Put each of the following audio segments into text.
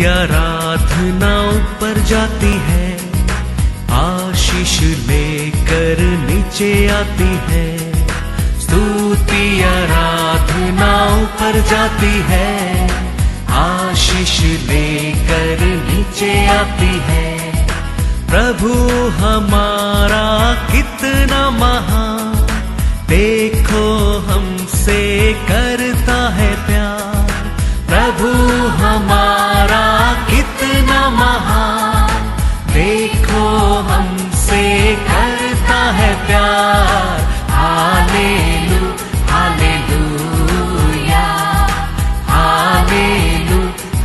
आराधना ऊपर जाती है, आशीष लेकर नीचे आती है। स्तुति आराधना ऊपर जाती है, आशीष लेकर नीचे आती है। प्रभु हमारा कितना महान, देखो हमसे करता है प्यार। प्रभु हमारा कितना महान, देखो हमसे करता है प्यार। हालेलू हालेलूया, हालेलू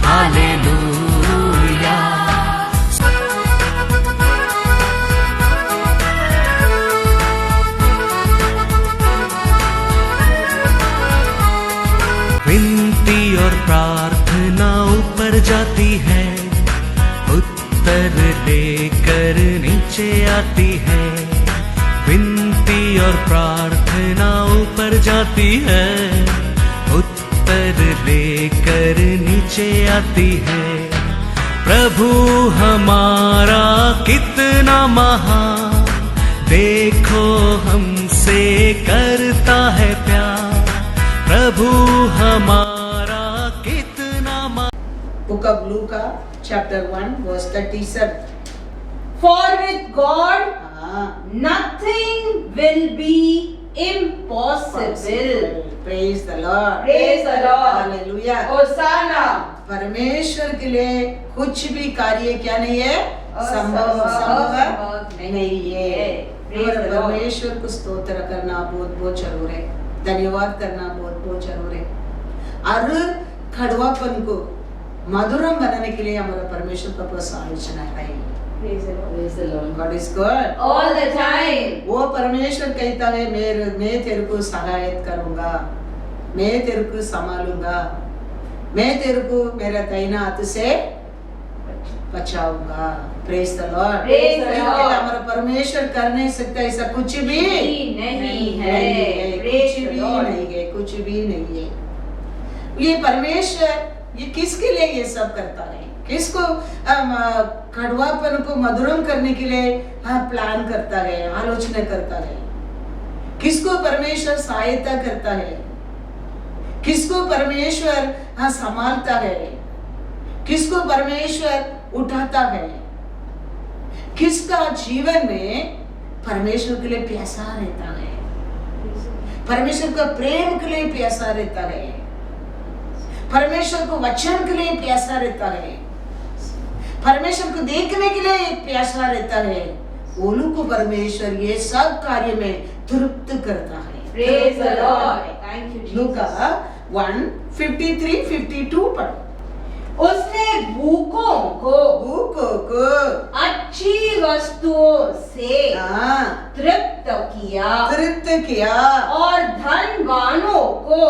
हालेलूया। विनती और प्रार्थना ऊपर जाती है, उत्तर लेकर नीचे आती है। विनती और प्रार्थना ऊपर जाती है, उत्तर लेकर नीचे आती है। प्रभु हमारा कितना महान, देखो हमसे करता है प्यार। प्रभु हमारा कितना Book of Luke, chapter 1, verse 37. For with God Ah, nothing will be impossible. praise the Lord. Praise the Lord. Hallelujah. Hosanna. परमेश्वर के लिए कुछ भी कार्य क्या नहीं है, संभव नहीं है। Praise the Lord. परमेश्वर को स्तोत्र करना बहुत बहुत जरूर है, धन्यवाद करना बहुत बहुत जरूर है। हर कड़वापन को मधुरम बनाने के लिए हमारा परमेश्वर का पास आलोचना है। Praise the Lord. Praise the Lord. God is good. All the time. वो परमेश्वर कहता है मैं तेरे को सहायता करूंगा, मैं तेरे को संभालूंगा, मैं तेरे को मेरा दाहिना हाथ से बचाऊंगा। Praise the Lord. Praise the Lord. हमारा परमेश्वर कर नहीं सकता ऐसा कुछ भी नहीं है। कुछ भी नहीं है, कुछ भी नहीं है। ये परमेश्वर ये किसके लिए ये सब करता है? किसको कड़वापन को मधुरम करने के लिए प्लान करता है, आलोचना करता है? किसको परमेश्वर सहायता करता है? किसको परमेश्वर संभालता है? किसको परमेश्वर उठाता है? किसका जीवन में परमेश्वर के लिए प्यासा रहता है? परमेश्वर का प्रेम के लिए प्यासा रहता है, परमेश्वर को वचन के लिए प्यासा रहता है, परमेश्वर को देखने के लिए प्यासा रहता है। वो लोग को परमेश्वर ये सब कार्य में तृप्त करता है। Praise the Lord. Thank you, Jesus. लूका 1:53-52 पढ़ो। उसने भूखों को अच्छी वस्तुओं से तृप्त किया और धनवानों को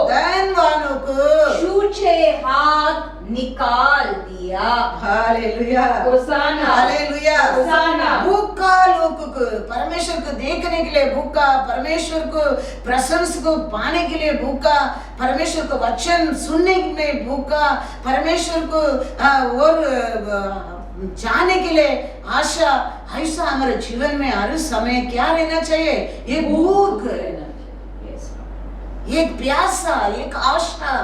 छूछे हाथ निकाल दिया। Hallelujah, hosanna, hallelujah, hosanna. भूखा लोग को परमेश्वर को देखने के लिए भूखा, परमेश्वर को प्रशंसा को पाने के लिए भूखा, परमेश्वर को वचन सुनने में भूखा, परमेश्वर को और जाने के लिए आशा। ऐसा हमारे जीवन में हर समय क्या रहना चाहिए? ये भूख, एक प्यासा, एक आशा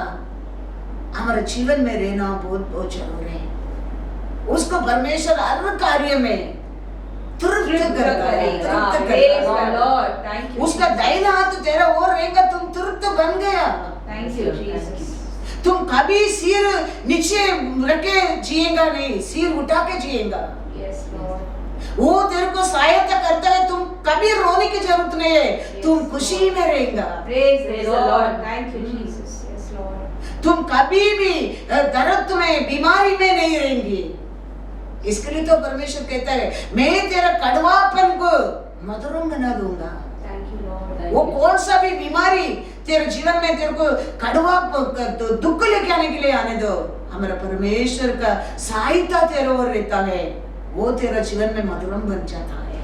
हमारे जीवन में रहना बहुत बहुत जरूरी है। उसको परमेश्वर हर कार्य में तृप्त करता है। उसका दाहिना हाथ तेरा और रहेगा, तुम तृप्त बन गया। तुम कभी सिर नीचे रखे जिएगा नहीं, सिर उठा के जिएगा। वो तेरे को सहायता करता है, तुम कभी रोने की जरूरत नहीं है, तुम खुशी में रहेगा। तुम कभी भी दर्द में, बीमारी में नहीं रहेंगे। इसके लिए तो परमेश्वर कहता है मैं तेरा कड़वापन को मधुरम बना दूंगा। वो कौन सा भी बीमारी तेरे जीवन में तेरे को कड़वा तो दुख लेके आने के लिए आने दो, हमारा परमेश्वर का सहायता तेरे ओर रहता है, वो तेरा जीवन में मधुरम बन जाता है।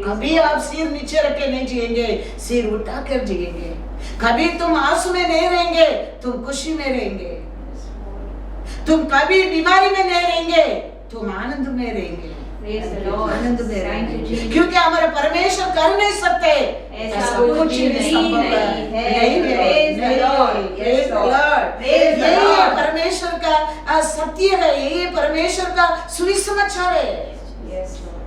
कभी आप सिर नीचे रखे नहीं जिएंगे, सिर उठा कर जिएंगे। कभी तुम आंसू में नहीं रहेंगे, तुम खुशी में रहेंगे। तुम कभी बीमारी में नहीं रहेंगे, तुम आनंद में रहेंगे। Praise the Lord. आनंद में Thank you, रहेंगे, Jesus. क्योंकि हमारे परमेश्वर कर नहीं सकते ऐसा कुछ भी नहीं है। Praise the Lord. Yes, Lord. Praise the यही Lord. परमेश्वर का सत्य है, यही परमेश्वर का सुसमाचार है। Yes, Lord.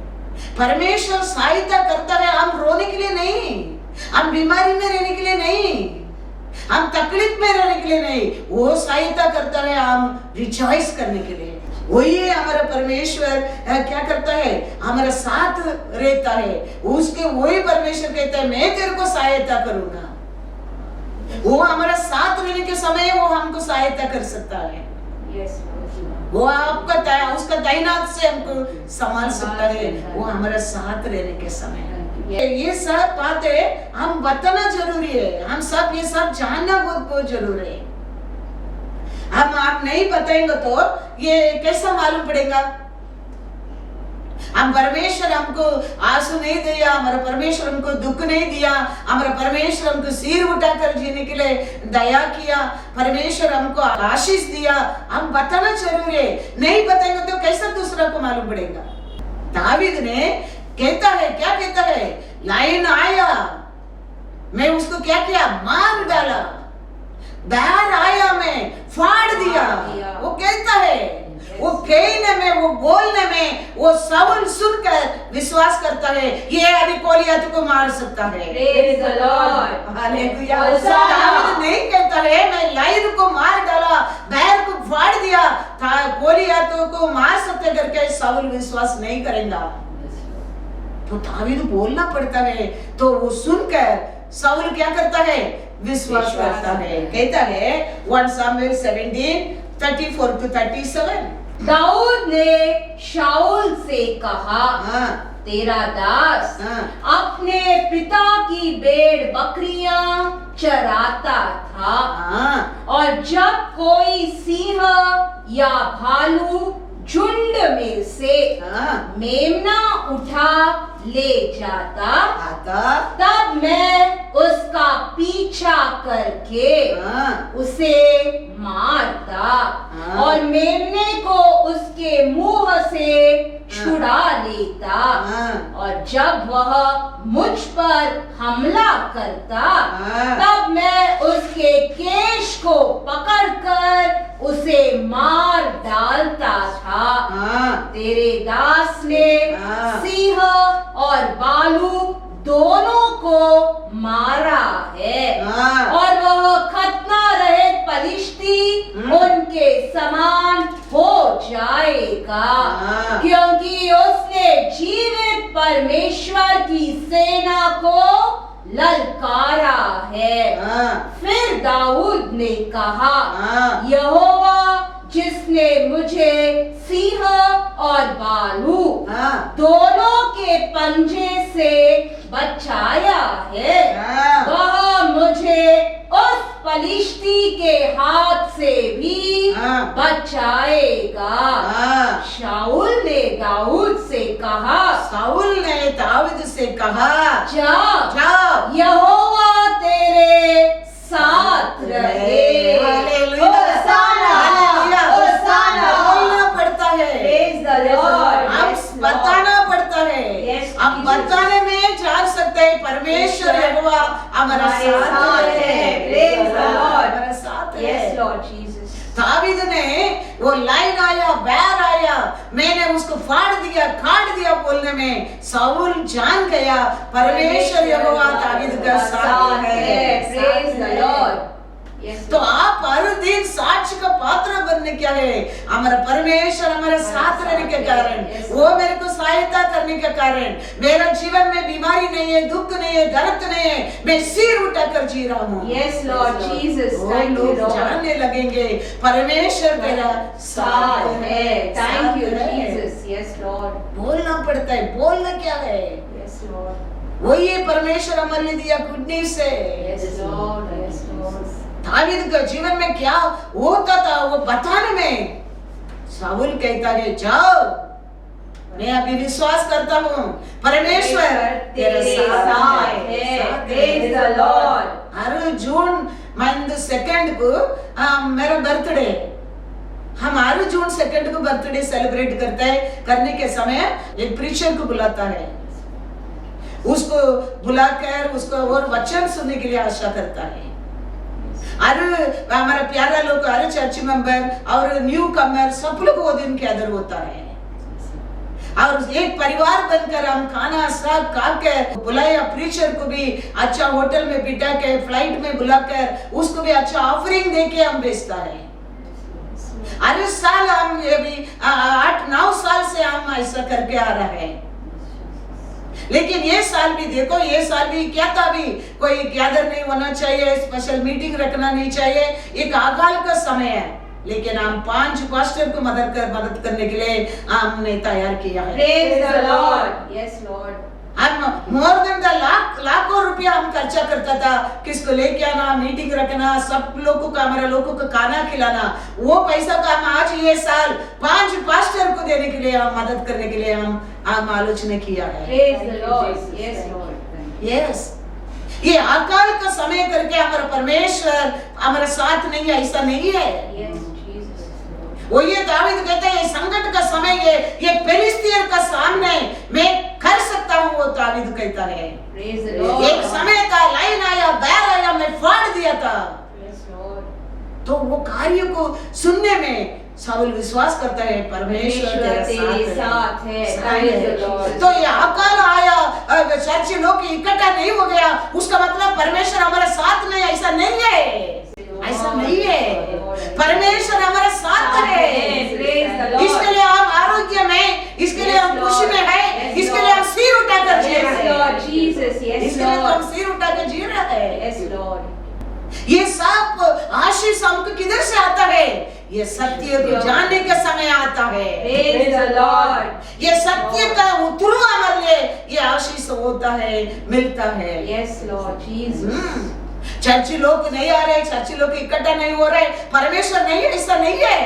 परमेश्वर सहायता करता है, हम रोने के लिए नहीं, हम बीमारी में रहने के लिए नहीं, हम तकलीफ में रहने के लिए नहीं, वो सहायता करता है हम रिजॉइस करने के लिए। वही हमारा परमेश्वर क्या करता है, हमारा साथ रहता है। उसके वही परमेश्वर कहता है मैं तेरे को सहायता करूंगा। वो हमारा साथ रहने के समय वो हमको सहायता कर सकता है। Yes, Lord. वो आपका उसका तैनात से हमको संभाल सकता है, वो हमारा साथ रहने के समय। ये सब बातें हम बताना जरूरी है, हम सब ये सब जानना बहुत जरूरी है। हम आप नहीं बताएंगे तो ये कैसा मालूम पड़ेगा। हम परमेश्वर हमको आंसू नहीं दिया, हमारा परमेश्वर हमको दुख नहीं दिया, हमारा परमेश्वर हमको सिर उठाकर जीने के लिए दया किया, परमेश्वर हमको आशीष दिया, हम बताना जरूरी है। नहीं बताएंगे तो कैसा दूसरा को मालूम पड़ेगा। दावीद ने कहता है, क्या कहता है, लायन आया, मैं उसको क्या किया, मार डाला, बैर आया, मैं फाड़ दिया। वो कहता है, वो कहने में, वो बोलने में, वो सवाल सुनकर विश्वास करता है ये अभी गोलियत को मार सकता है। Praise the Lord. हालेलुया। दाऊद नहीं कहता है मैं लायन को मार डाला, बैर को फाड़ दिया, गोलियत को मार सकते करके सवाल विश्वास नहीं करेगा। तो दाऊद बोलना पड़ता है, तो वो सुनकर साउल क्या करता है, विश्वास करता है। कहता है 1 Samuel 17:34-37। दाऊद ने शाऊल से कहा, तेरा दास अपने पिता की भेड़ बकरियां चराता था, और जब कोई सिंह या भालू झुंड में से मेमना उठा ले जाता, तब मैं उसका पीछा करके उसे मारता और मेमने को उसके मुंह से छुड़ा लेता, और जब वह मुझ पर हमला करता तब मैं उसके केश को पकड़कर उसे मार डालता था। तेरे दास ने सिंह और भालू दोनों को मारा है, और वह खतना रहित पलिश्ती उनके समान हो जाएगा, क्योंकि उसने जीवित परमेश्वर की सेना को ललकारा है। फिर दाऊद ने कहा, यहोवा जिसने मुझे सिंह और भालू दोनों के पंजे से बचाया है, वह मुझे उस पलिश्ती के हाथ से भी बचाएगा। शाऊल ने दाऊद से कहा, जा, यहोवा तेरे साथ रहे। बोलना पड़ता है, बताना पड़ता है। हम बताने में जान सकते हैं परमेश्वर यहोवा हमारा साथ है, हमारा साथ है। दावीद ने वो लाइन आया, बैर आया, मैंने उसको फाड़ दिया, काट दिया बोलने में साउल जान गया परमेश्वर यहोवा दावीद का साथ है। तो आप हर दिन साक्ष्य का पात्र बनने क्या है, हमारा परमेश्वर हमारे साथ रहने के कारण, वो मेरे को सहायता करने के कारण, मेरा जीवन में बीमारी नहीं है, दुख नहीं है, दर्द नहीं है, मैं सिर उठाकर जी रहा हूँ। Yes, Lord Jesus. Thank you, Lord. जानने लगेंगे परमेश्वर तेरा साथ है। Thank you, Jesus. Yes, Lord. बोलना पड़ता है, बोलना क्या है, Yes, Lord. वही परमेश्वर हमारे लिए दिया गुड न्यूज़ है। Yes, Lord. Yes, Lord. David के जीवन में क्या होता था वो बताने में शाऊल कहता है, जाओ, मैं अभी विश्वास करता हूँ परमेश्वर तेरे साथ है। Praise the Lord. Her June month 2 को मेरा बर्थडे, हम 8 जून 2 को बर्थडे सेलिब्रेट करते हैं, करने के समय एक प्रीचर को बुलाता है, उसको बुलाकर उसको और वचन सुनने के लिए आशा करता है। अरे हमारा प्यारा लोग, अरे चर्च मेंबर और न्यू कमर सब लोग वो दिन के अंदर होता है, और एक परिवार बनकर हम खाना सब खा के बुलाया, प्रीचर को भी अच्छा होटल में बिठा के, फ्लाइट में बुलाकर उसको भी अच्छा ऑफरिंग देके हम भेजता है। अरे साल हम ये भी 8-9 साल से हम ऐसा करके आ रहा है, लेकिन ये साल भी देखो, ये साल भी क्या था, भी कोई गैदर नहीं होना चाहिए, स्पेशल मीटिंग रखना नहीं चाहिए, एक अकाल का समय है, लेकिन हम 5 पास्टर को मदद करने के लिए हमने तैयार किया है। Praise the Lord. Yes, Lord. हम मोर देन लाखों रुपया हम खर्चा करता था, किसको लेके आना, मीटिंग रखना, सब लोगों को, हमारे लोगों को खाना खिलाना, वो पैसा का हम आज ये साल 5 पास्टर को देने के लिए, हम मदद करने के लिए हम आलोचना किया है। Praise the Lord. Yes, Lord. Yes, ये अकाल का समय करके हमारा परमेश्वर हमारे साथ नहीं है, ऐसा नहीं है। Yes, Jesus. वो ये दावीद कहते हैं, संकट का समय ये फिलिस्तीन का सामने मैं कर सकता हूँ, वो दावीद कहता है। Praise the Lord. एक समय का लाइन आया, बैर आया, मैं फाड़ दिया था। Yes, Lord. तो वो कार्य को सुनने में शाऊल विश्वास करता है, परमेश्वर तेरे साथ है। Praise the Lord. तो ये अकाल आया, चर्च लोग इकट्ठा नहीं हो गया, उसका मतलब परमेश्वर हमारे साथ में, ऐसा नहीं है, ऐसा नहीं है, परमेश्वर हमारे साथ है। इसके लिए हम आरोग्य में, इसके लिए हम खुशी में है, इसके लिए हम सिर उठाकर जी रहे हैं, इसके लिए तो हम सिर उठाकर जी रहे हैं। ये सब आशीष हमको किधर से आता है? ये सत्य को जानने का समय आता है। Praise the Lord. ये सत्य का उतरू हमारे लिए ये आशीष होता है, मिलता है। Yes, Lord Jesus. चर्ची लोग नहीं आ रहे, चर्ची लोग इकट्ठा नहीं हो रहे, परमेश्वर नहीं है, ऐसा नहीं है।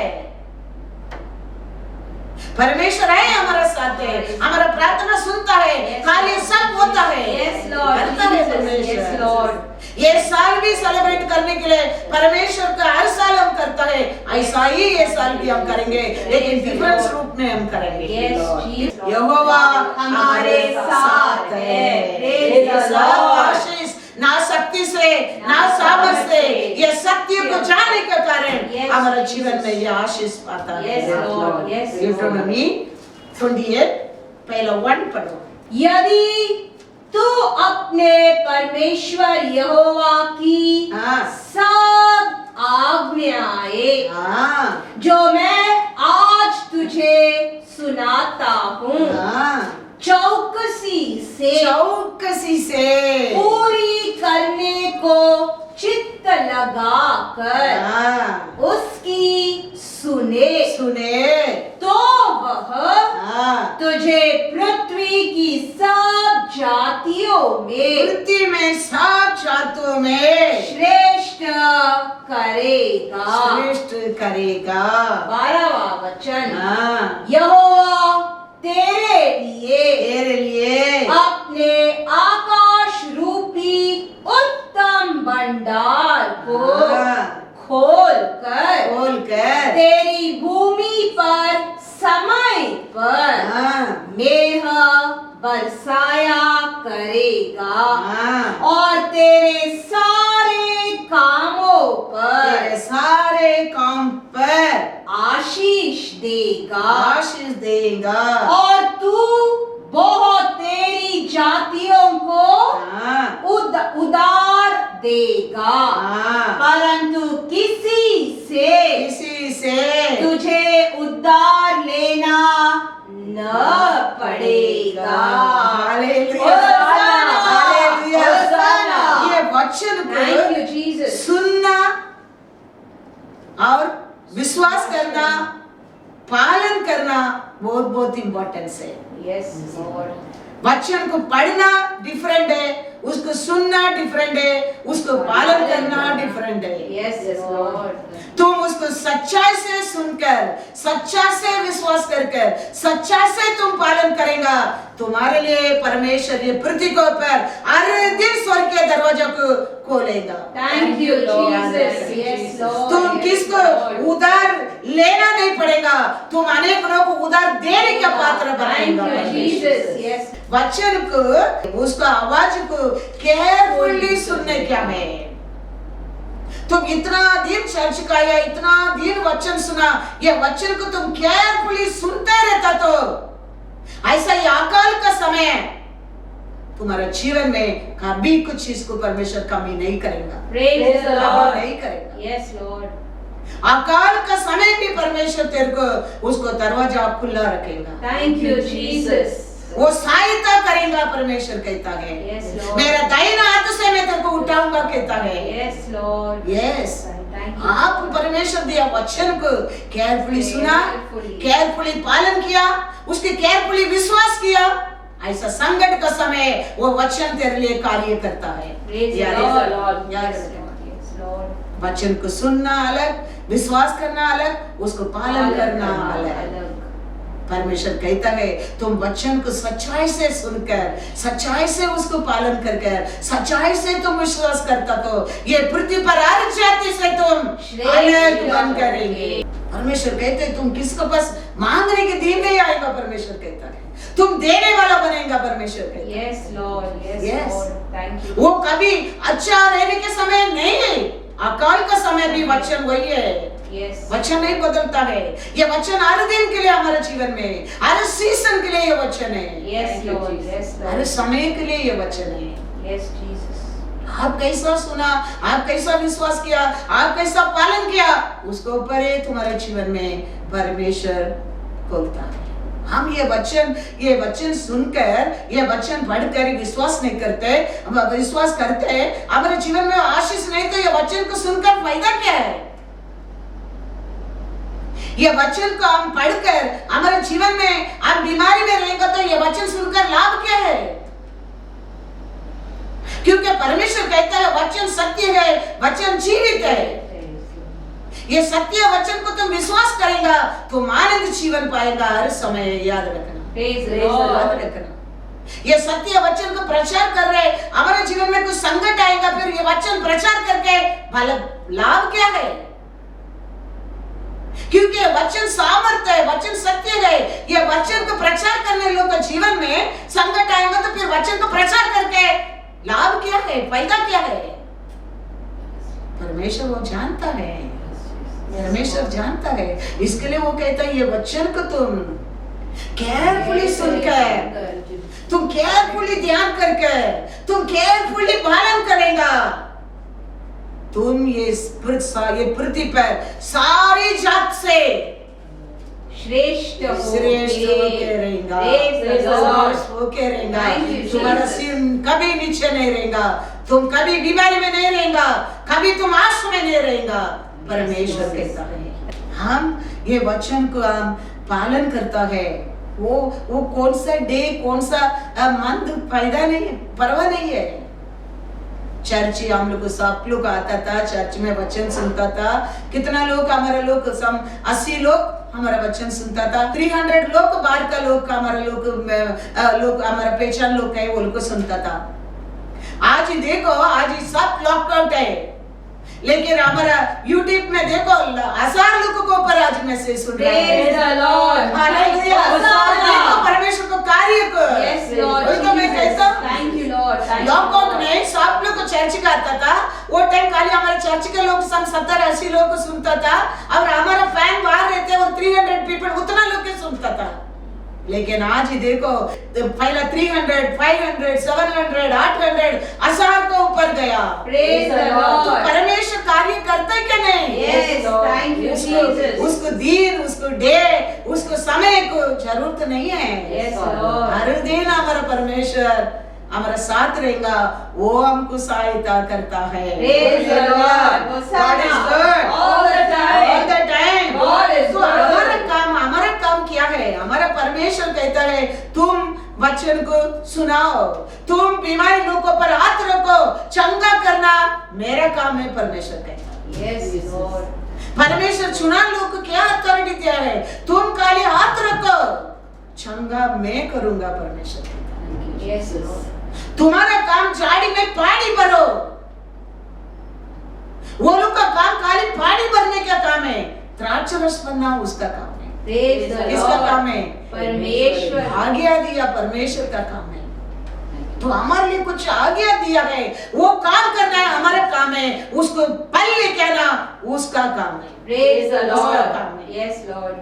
परमेश्वर है हमारे साथ है, हमारा प्रार्थना सुनता है, कार्य सब होता है। Yes, Lord. करता है Jesus. परमेश्वर। Yes, Lord. ये साल भी सेलिब्रेट करने के लिए परमेश्वर का हर साल हम करता है, ऐसा ही ये साल भी हम करेंगे, लेकिन डिफरेंस रूप में हम करेंगे। Yes, Jesus. यहोवा हमारे साथ है। ये Praise the सब Lord. आशीष ना शक्ति से, ना सामर्थ से, ये सत्य को जानने के कारण हमारे जीवन में ये आशीष पाता है। Yes, Lord. Yes, Lord. यूट्रोनॉमी 28 पहला 1 पढ़ो। यदि तू अपने परमेश्वर यहोवा की हाँ। सब आज्ञाएं हाँ जो मैं आज तुझे सुनाता हूँ चौकसी से पूरी करने को चित्त लगाकर उसकी सुने तो वह तुझे पृथ्वी की सब जातियों में पृथ्वी में सब जातियों में श्रेष्ठ करेगा। 12वां वचन। यहोवा तेरे लिए अपने आकाश रूपी उत्तम भंडार को खोल कर तेरी भूमि पर समय पर मेघ बरसाया करेगा और तेरे सारे काम पर आशीष देगा और तू बहुत तेरी जातियों को उदार देगा परंतु किसी से तुझे उधार लेना न पड़ेगा। ये वचन को सुनना और विश्वास करना, पालन करना बहुत इम्पोर्टेंस है। Yes Lord. वचन को पढ़ना डिफरेंट है, उसको सुनना डिफरेंट है, उसको पालन करना डिफरेंट है। Yes Lord. तुम उसको सच्चाई से सुनकर, सच्चा से विश्वास कर सच्चा से तुम पालन करेगा, तुम्हारे लिए परमेश्वर ये पृथ्वी के ऊपर हर दिन स्वर्ग के दरवाजा को खोलेगा। Thank you Jesus. Yes Lord. तुम किसको उधार लेना नहीं पड़ेगा, तुम अनेक लोगों को उधार देने का पात्र बनाएगा। Thank you, Jesus. Yes. वचन को, उसका आवाज को केयरफुली सुनने क्या है। तुम इतना दिन चर्च का या इतना दिन वचन सुना, ये वचन को तुम केयरफुली सुनते रहता तो ऐसा ही अकाल का समय तुम्हारा जीवन में कभी कुछ इसको परमेश्वर कमी नहीं करेगा, Praise the Lord. नहीं करेगा। Yes, Lord. अकाल का समय भी परमेश्वर तेरे को उसको दरवाजा खुला रखेगा। Thank you, Jesus. वो सहायता करेगा, परमेश्वर कहता है। Yes, Lord. मेरा दाहिना हाथ से मैं तेरे को उठाऊंगा कहता है। Yes, Lord. Yes, Thank you. आप परमेश्वर दिया वचन को केयरफुली सुना, Carefully. केयरफुली पालन किया, उसके केयरफुली विश्वास किया, ऐसा संकट का समय वो वचन तेरे लिए कार्य करता है। Praise the याद Lord. रखना, याद Yes, रखना। Lord. Yes, Lord. वचन को सुनना अलग, विश्वास करना अलग, उसको पालन करना अलग। परमेश्वर कहता है तुम वचन को सच्चाई से सुनकर, सच्चाई से उसको पालन कर, सच्चाई से तुम विश्वास करता तो ये पृथ्वी पर हर जाति से तुम अलग बन करेंगे। परमेश्वर कहते हैं तुम किसके पास मांगने के दिन नहीं आएगा, परमेश्वर कहता है तुम देने वाला बनेगा, परमेश्वर कहता है। Yes, Lord. Yes, Yes. Lord. Thank you. वो कभी अच्छा रहने के समय नहीं है, अकाल का समय भी वचन वही है। Yes. वचन नहीं बदलता है, ये वचन हर दिन के लिए हमारे जीवन में, हर सीजन के लिए ये वचन है, Yes, Lord. Yes, हर Lord. समय के लिए ये वचन है। Yes, Jesus. आप कैसा सुना, आप कैसा विश्वास किया, आप कैसा पालन किया, उसके ऊपर ही तुम्हारे जीवन में परमेश्वर बोलता है। हम ये वचन सुनकर, ये वचन पढ़कर विश्वास नहीं करते, विश्वास करते हमारे जीवन में आशीष नहीं, तो ये वचन को सुनकर फायदा क्या है? ये वचन को हम पढ़कर हमारे जीवन में हम बीमारी में रहेंगे तो ये वचन सुनकर लाभ क्या है? क्योंकि परमेश्वर कहता है वचन सत्य है, वचन जीवित है। ये सत्य वचन को तुम विश्वास करेगा तो आनंद जीवन पाएगा हर समय, याद रखना। Praise the याद Lord. रखना। ये सत्य वचन को प्रचार कर रहे, हमारे जीवन में कुछ संकट आएगा, फिर ये वचन प्रचार करके भला लाभ क्या है? क्योंकि वचन सामर्थ्य है, वचन सत्य है। ये वचन को प्रचार करने लोगों के जीवन में संकट आएगा तो फिर वचन को प्रचार करके लाभ क्या है, फायदा क्या है? परमेश्वर वो जानता है, परमेश्वर जानता है, इसके लिए वो कहता है ये वचन को तुम केयरफुली सुनकर, तुम केयरफुली ध्यान करके, तुम केयरफुली पालन करेगा, तुम ये पृथ्वी पर सारी जात से श्रेष्ठ होके रहेगा, होके रहेगा। तुम्हारा सिर कभी नीचे नहीं रहेगा, तुम कभी बीमारी में नहीं रहेगा, कभी तुम आंसू में नहीं रहेगा। परमेश्वर कहता है हम ये वचन को हम पालन करता है, वो कौन सा डे, कौन सा मंथ फायदा नहीं, परवाह नहीं है। चर्च हम लोग सब लोग आता था, चर्च में वचन सुनता था। कितना लोग, हमारा लोग 80 लोग हमारा वचन सुनता था। 300 लोग बाहर का लोग, हमारा लोग हमारा पहचान लोग है, वो लोग को सुनता था। आज देखो, आज सब लॉकआउट है, लेकिन हमारा YouTube में देखो 1000 लोगों को ऊपर आज मैसेज सुन रहे हैं। हालेलुया, देखो परमेश्वर को कार्य को। Yes, Lord. तो मैं कहता हूँ Thank you, Lord. Thank you, lockout Lord. में सब लोग को चर्च का आता था, वो टाइम खाली हमारे चर्च के लोग 70-80 लोग को सुनता था, और हमारा फैन बाहर रहते और 300 पीपल उतना लोग के सुनता था। लेकिन आज ही देखो, पहला 300, 500, 700, 800, 1000 को ऊपर गया। Praise the Lord. तो परमेश्वर कार्य करता है क्या नहीं? Yes, thank you, Jesus. उसको दिन, उसको डे, उसको समय को जरूरत नहीं है। Yes, Lord. हर दिन हमारा परमेश्वर हमारा साथ रहेगा, वो हमको सहायता करता है। Praise the Lord. God is good. All the time. All the time. God is तो good. हमारा काम क्या है? हमारा परमेश्वर कहता है तुम वचन को सुनाओ, तुम बीमारी लोगों पर हाथ रखो, चंगा करना मेरा काम है, परमेश्वर कहता है। Yes, Lord. परमेश्वर चुना लोग को क्या अथॉरिटी दिया है? तुम खाली हाथ रखो, चंगा मैं करूंगा, परमेश्वर कहता है। Yes, Lord. तुम्हारा काम झाड़ी में पानी भरो, वो लोग का काम खाली पानी भरने का काम है, त्राण द्राक्षरस बनना उसका काम है। Praise the किसका Lord. काम है? परमेश्वर। आज्ञा दिया परमेश्वर का काम है। तो हमारे लिए कुछ आज्ञा दिया है, वो काम करना है, हमारा काम है। उसको पहले कहना उसका काम है। Praise the उसका Lord. काम है। Yes, Lord.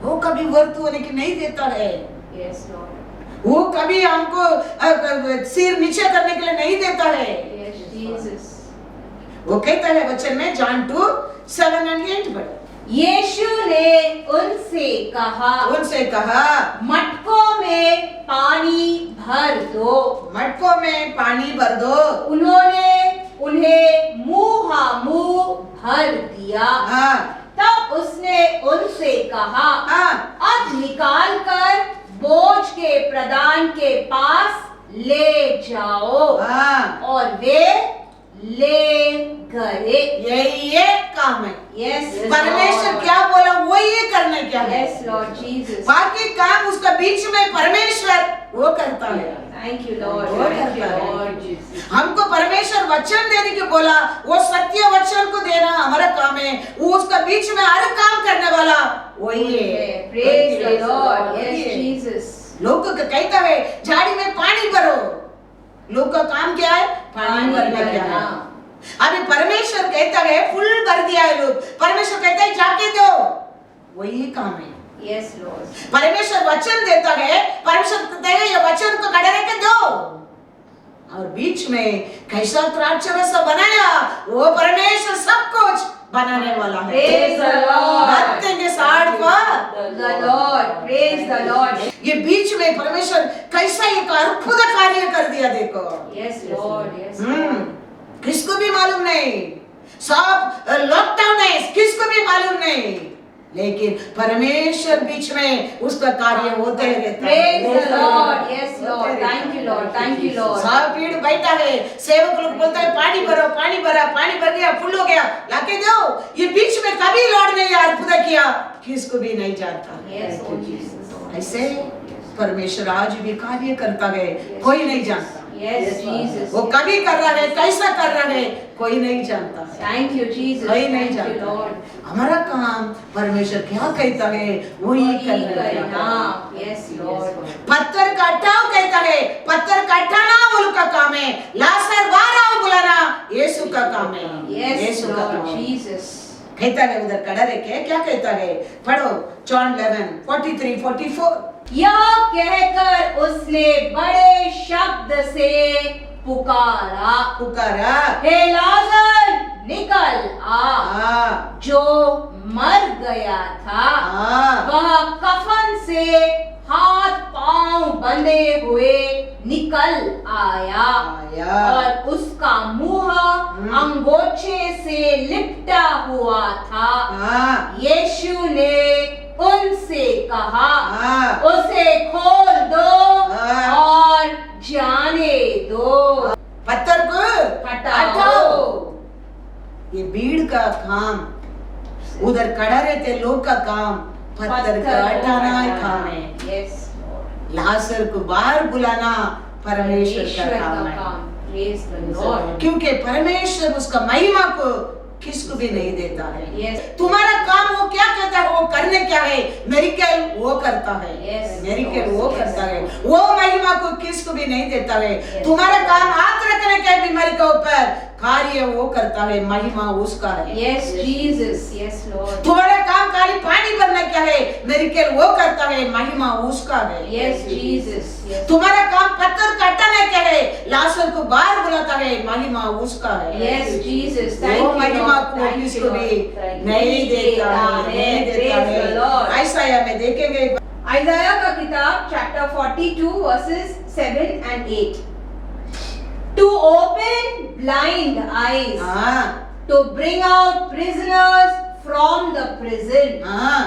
वो कभी वर्त होने की नहीं देता है। Yes, Lord. वो कभी हमको सिर नीचे करने के लिए नहीं देता है। Yes, Jesus. वो कहता है वचन में जॉन 2:7-8 पढ़ो। यीशु ने उनसे कहा मटकों में पानी भर दो। मटकों में पानी भर दो। उन्होंने उन्हें मुंह भर दिया। हाँ तब उसने उनसे कहा हाँ अब निकाल कर बोझ के प्रधान के पास ले जाओ। हाँ और वे ले गए। यही एक काम है। यस परमेश्वर क्या बोला वो ये करना क्या है। Yes Lord Jesus. बाकी काम उसका बीच में परमेश्वर वो करता है। Thank you Lord. वो थैंक यू करता है। लॉर्ड। हमको परमेश्वर वचन देने के बोला, वो सत्य वचन को देना हमारा काम है। वो उसका बीच में हर काम करने वाला वही है। Praise the Lord. Yes Jesus. लोग को कहता है झाड़ी में पानी भरो। लोग का काम क्या है? पानी भरना क्या है। अभी परमेश्वर कहता है फुल भर दिया है लोग। परमेश्वर कहता है जाके दो। वही काम है। Yes Lord. परमेश्वर वचन देता है। परमेश्वर कहता है ये वचन को खड़े रख के दो। और बीच में कैसा द्राक्षरस बनाया, वो परमेश्वर सब कुछ बनाने वाला है। Praise the Lord. Nothing is hard for The Lord. Praise the Lord. ये बीच में परमेश्वर कैसा एक अद्भुत कार्य कर दिया देखो। Yes Lord. Yes Lord. किसको भी मालूम नहीं, सब लॉकडाउन है, किसको भी मालूम नहीं, लेकिन परमेश्वर बीच में उसका कार्य होते रहता है। Praise the Lord. Yes Lord. Thank you Lord. Thank you Lord. सब भीड़ बैठा है, सेवक लोग बोलता है पानी भरो, पानी भरा, पानी भर गया, फुल हो गया, लाके दो। ये बीच में कभी लॉर्ड ने अद्भुत किया, किसको भी नहीं जानता। Yes Lord Jesus. ऐसे परमेश्वर आज भी कार्य करता है, कोई नहीं जानता। Yes Jesus. वो कभी कर रहा है, कैसा कर रहा है, कोई नहीं जानता। Thank you Jesus. कोई नहीं Thank you जानता। Lord. हमारा काम परमेश्वर क्या कहता है वही करना। Yes Lord. पत्थर का हटाओ कहता है, पत्थर का हटाना उनका काम है। लाजर बाहर आओ बुलाना यीशु का काम है। Yes यीशु का Lord काम है। Jesus. कहता है उधर खड़ा रह के क्या कहता है, पढ़ो जॉन 11:43-44। यह कहकर उसने बड़े शब्द से पुकारा, हे लाजर निकल आ। जो मर गया था वह कफन से हाथ पांव बंधे हुए निकल आया और उसका मुंह अंगोछे से लिपटा हुआ था। यीशु ने उनसे कहा उसे खोल दो और जाने दो। पत्थर को हटाओ। ये भीड़ का काम, उधर खड़ा रहते लोग का काम पत्थर का हटाना काम है। Yes, लाजर को बाहर बुलाना परमेश्वर का काम है। Praise the Lord. क्योंकि परमेश्वर उसका महिमा को किसको भी नहीं देता है। Yes. तुम्हारा काम वो क्या कहता है वो करने क्या है, मेरिकल वो करता है। Yes. मेरिकल वो करता है, वो महिमा को किसको भी नहीं देता है। तुम्हारा काम हाथ रखने के बीमारी के ऊपर कार्य वो करता है, महिमा उसका है। Yes, Jesus. Yes, Lord. तुम्हारा काम खाली पानी भरना क्या है, मेरिकल वो करता है, महिमा उसका है। Yes, Jesus. Yes. तुम्हारा काम पत्थर काटने क्या है, लाजर को बाहर बुलाता है, महिमा उसका है। Yes, Jesus. Thank वो you, महिमा Lord. को Thank you, किसको Lord. भी Thank you. नहीं देता है, नहीं देता Praise the Lord. है। आयसाया में देखेंगे Isaiah का किताब chapter 42 verses 7 and 8. To open blind eyes, हाँ to bring out prisoners from the prison, हाँ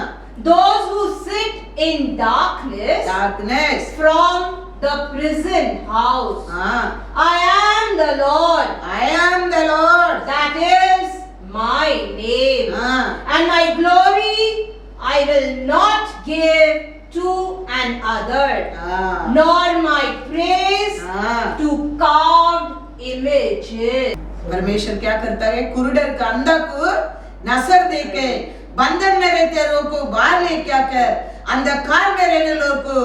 those who sit in darkness darkness from the prison house. हाँ I am the Lord, I am the Lord। that is my name, हाँ and my glory I will not give to another, हाँ nor my praise हाँ। to carved images. परमेश्वर क्या करता है, कुरुडर का अंधा को नजर देके बंधन में रहते लोगों को बाहर लेके आकर अंधकार में रहने लोगों को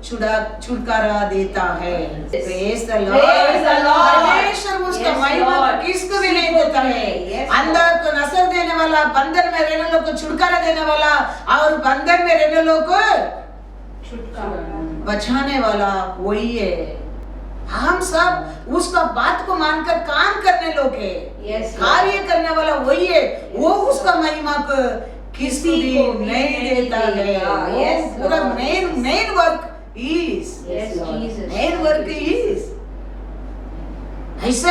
छुटकारा देता है। Praise the Lord। Praise the Lord। परमेश्वर उसका Yes, महिमा Lord। किसको भी नहीं देता है। Yes, अंधा को नसर देने वाला, बंधन में रहने लोगों को छुटकारा देने वाला और बंधन में रहने लोगों को बचाने वाला वही है। हम सब उसका बात को मानकर काम करने लोग हैं। Yes, Lord। कार्य करने वाला वही है। वो उसका महिमा को किसी भी नहीं देता है। Yes, वो पूरा Lord। Main work is Yes, Jesus। Main work is ऐसे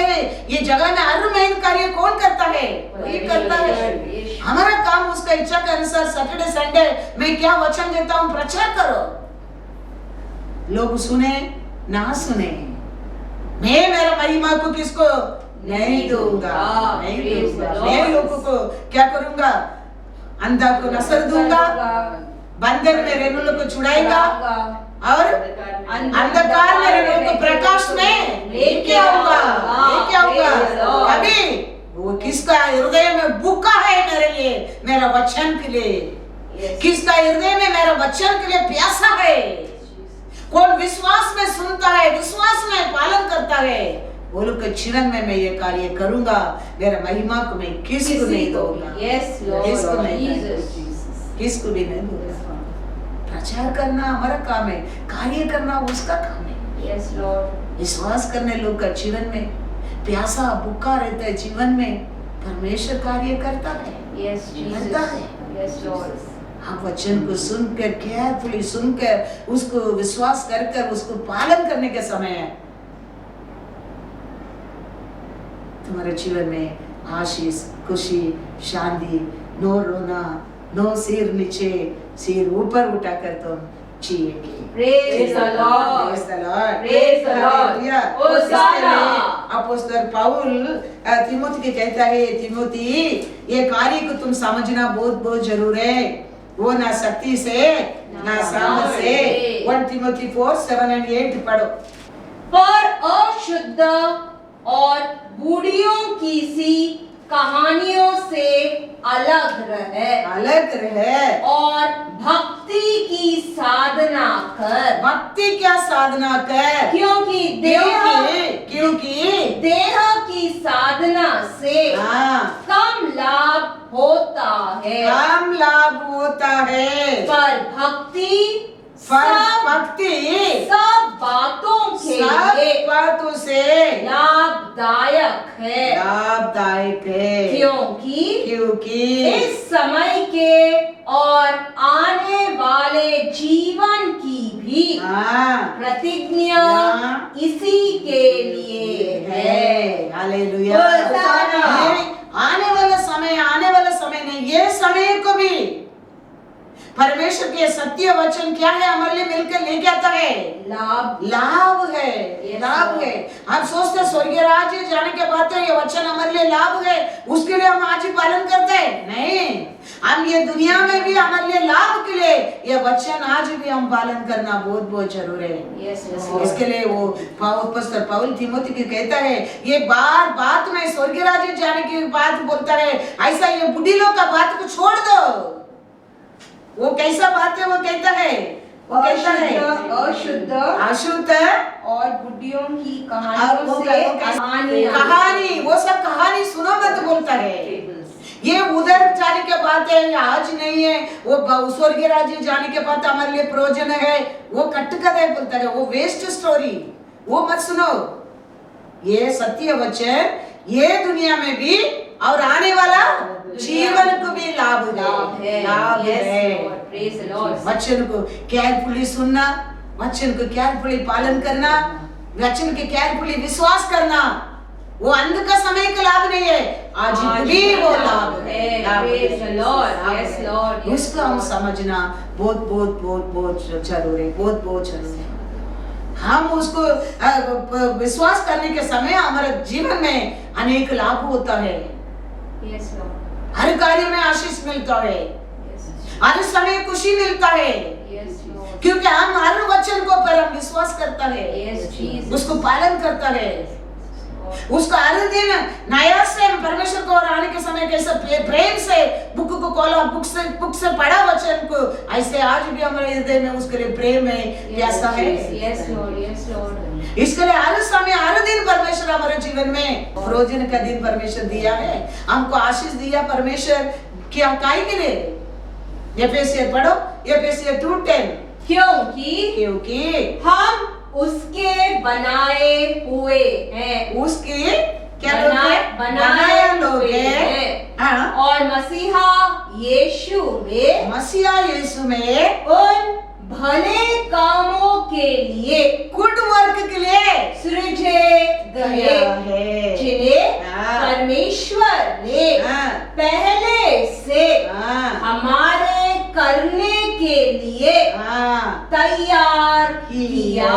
ये जगह में हर मेन कार्य कौन करता है? वही करता है। हमारा काम उसका इच्छा के अनुसार सैटरडे संडे मैं क्या वचन देता हूँ प्रचार करो, लोग सुने ना सुने, मैं मेरा महिमा को किसको नहीं दूंगा, नहीं दूंगा। मैं लोगों को क्या करूंगा? अंधा को नसर दूंगा, बंधन में रहने लोगों को छुड़ाएगा और अंधकार में रहने लोगों को प्रकाश में लेके आऊंगा, लेके आऊंगा। कभी वो किसका हृदय में भूखा है मेरे लिए, मेरा वचन के लिए, किसका हृदय में मेरा वचन के लिए प्यासा है, कौन विश्वास में सुनता है, विश्वास में पालन करता है, वो लोग के जीवन में मैं ये कार्य करूंगा। मेरा महिमा को मैं किसको नहीं दूंगा, किसको नहीं दूंगा, किसको भी नहीं दूंगा। प्रचार करना हमारा काम है, कार्य करना उसका काम है। विश्वास करने लोग का जीवन में प्यासा भूखा रहता है, जीवन में परमेश्वर कार्य करता है, करता है। हम वचन को सुनकर केयरफुली सुनकर उसको विश्वास कर उसको पालन करने के समय है, तुम्हारे जीवन में आशीष, खुशी, शांति, नो रोना, नो सिर नीचे, सिर ऊपर उठाकर तुम जिएंगे। Praise the Lord। Praise the Lord। Praise the Lord। Hallelujah। होशाना। अपोस्तल Paul Timothy के कहता है, तिमोथी ये कार्य को तुम समझना बहुत बहुत जरूर है, वो ना शक्ति से ना सामर्थ से। 1 Timothy 4:7 and 8 पढ़ो। पर अशुद्ध और बूढ़ियों की सी कहानियों से अलग रहे और भक्ति की साधना कर। भक्ति क्या साधना कर? क्योंकि देह की साधना से कम लाभ होता है, कम लाभ होता है, पर भक्ति सब बातों के लिए बातों से लाभदायक है, क्योंकि इस समय के और आने वाले जीवन की भी प्रतिज्ञा इसी के लिए है। हालेलुया। आने वाला समय नहीं, ये समय को भी परमेश्वर के सत्य वचन क्या है हमारे लिए मिलकर लेके आता है, लाभ है, लाभ है। हम सोचते स्वर्गीय राज्य जाने के बाद ये वचन हमारे लिए लाभ है, उसके लिए हम आज ही पालन करते हैं? नहीं, हम ये दुनिया में भी हमारे लिए लाभ के लिए ये वचन आज भी हम पालन करना बहुत बहुत जरूरी है। इसके लिए वो अपोस्तल पौल तिमोथी को कहता है, ये बात में स्वर्गीय राज्य जाने की बात बोलता है, ऐसा ये बुढ़ी लोग का बात को छोड़ दो। वो कैसा बात है? वो कहता है अशुद्ध और बुढ़ियों की कहानियों से कहानी, वो सब कहानी सुनो मत बोलता है। ये उधर जाने के बाद है, ये आज नहीं है, वो स्वर्गीय राज्य जाने के बाद हमारे लिए प्रयोजन है, वो कटकथा बोलता है, वो वेस्ट स्टोरी, वो मत सुनो। ये सत्य वचन ये दुनिया में भी और आने वाला जीवन को भी लाभ है। वचन को केयरफुली सुनना, वचन को केयरफुली पालन करना, वचन के केयरफुली विश्वास करना, वो अंध का समय का लाभ नहीं है, आज भी वो लाभ है। उसको हम समझना बहुत बहुत बहुत बहुत जरूरी, बहुत बहुत जरूरी। हम उसको विश्वास करने के समय हमारे जीवन में अनेक लाभ होता है। हर कार्य में आशीष मिलता है, हर समय खुशी मिलता है, क्योंकि हम हर वचन को पर हम विश्वास करता है, उसको पालन करता है। उसको हर दिन नया से परमेश्वर को और आने के समय कैसे प्रेम से बुक को खोला, बुक से पढ़ा वचन को, ऐसे आज भी हमारे हृदय में उसके लिए प्रेम है, प्यासा है। Yes, Lord. Yes, Lord. इसके लिए हर समय हर दिन परमेश्वर हमारे जीवन में रोजाना का दिन परमेश्वर दिया है, हमको आशीष दिया परमेश्वर। क्या काहे के लिए? एफएससी पढ़ो, एफएससी 2:10। क्योंकि हम उसके बनाए हुए हैं, उसके क्या लोग हैं? बनाए लोग हैं। हाँ। और मसीहा यीशु में उन भले कामों के लिए, गुड वर्क के लिए सृजे गए है, जिन्हें परमेश्वर ने पहले से हमारे करने के लिए तैयार किया।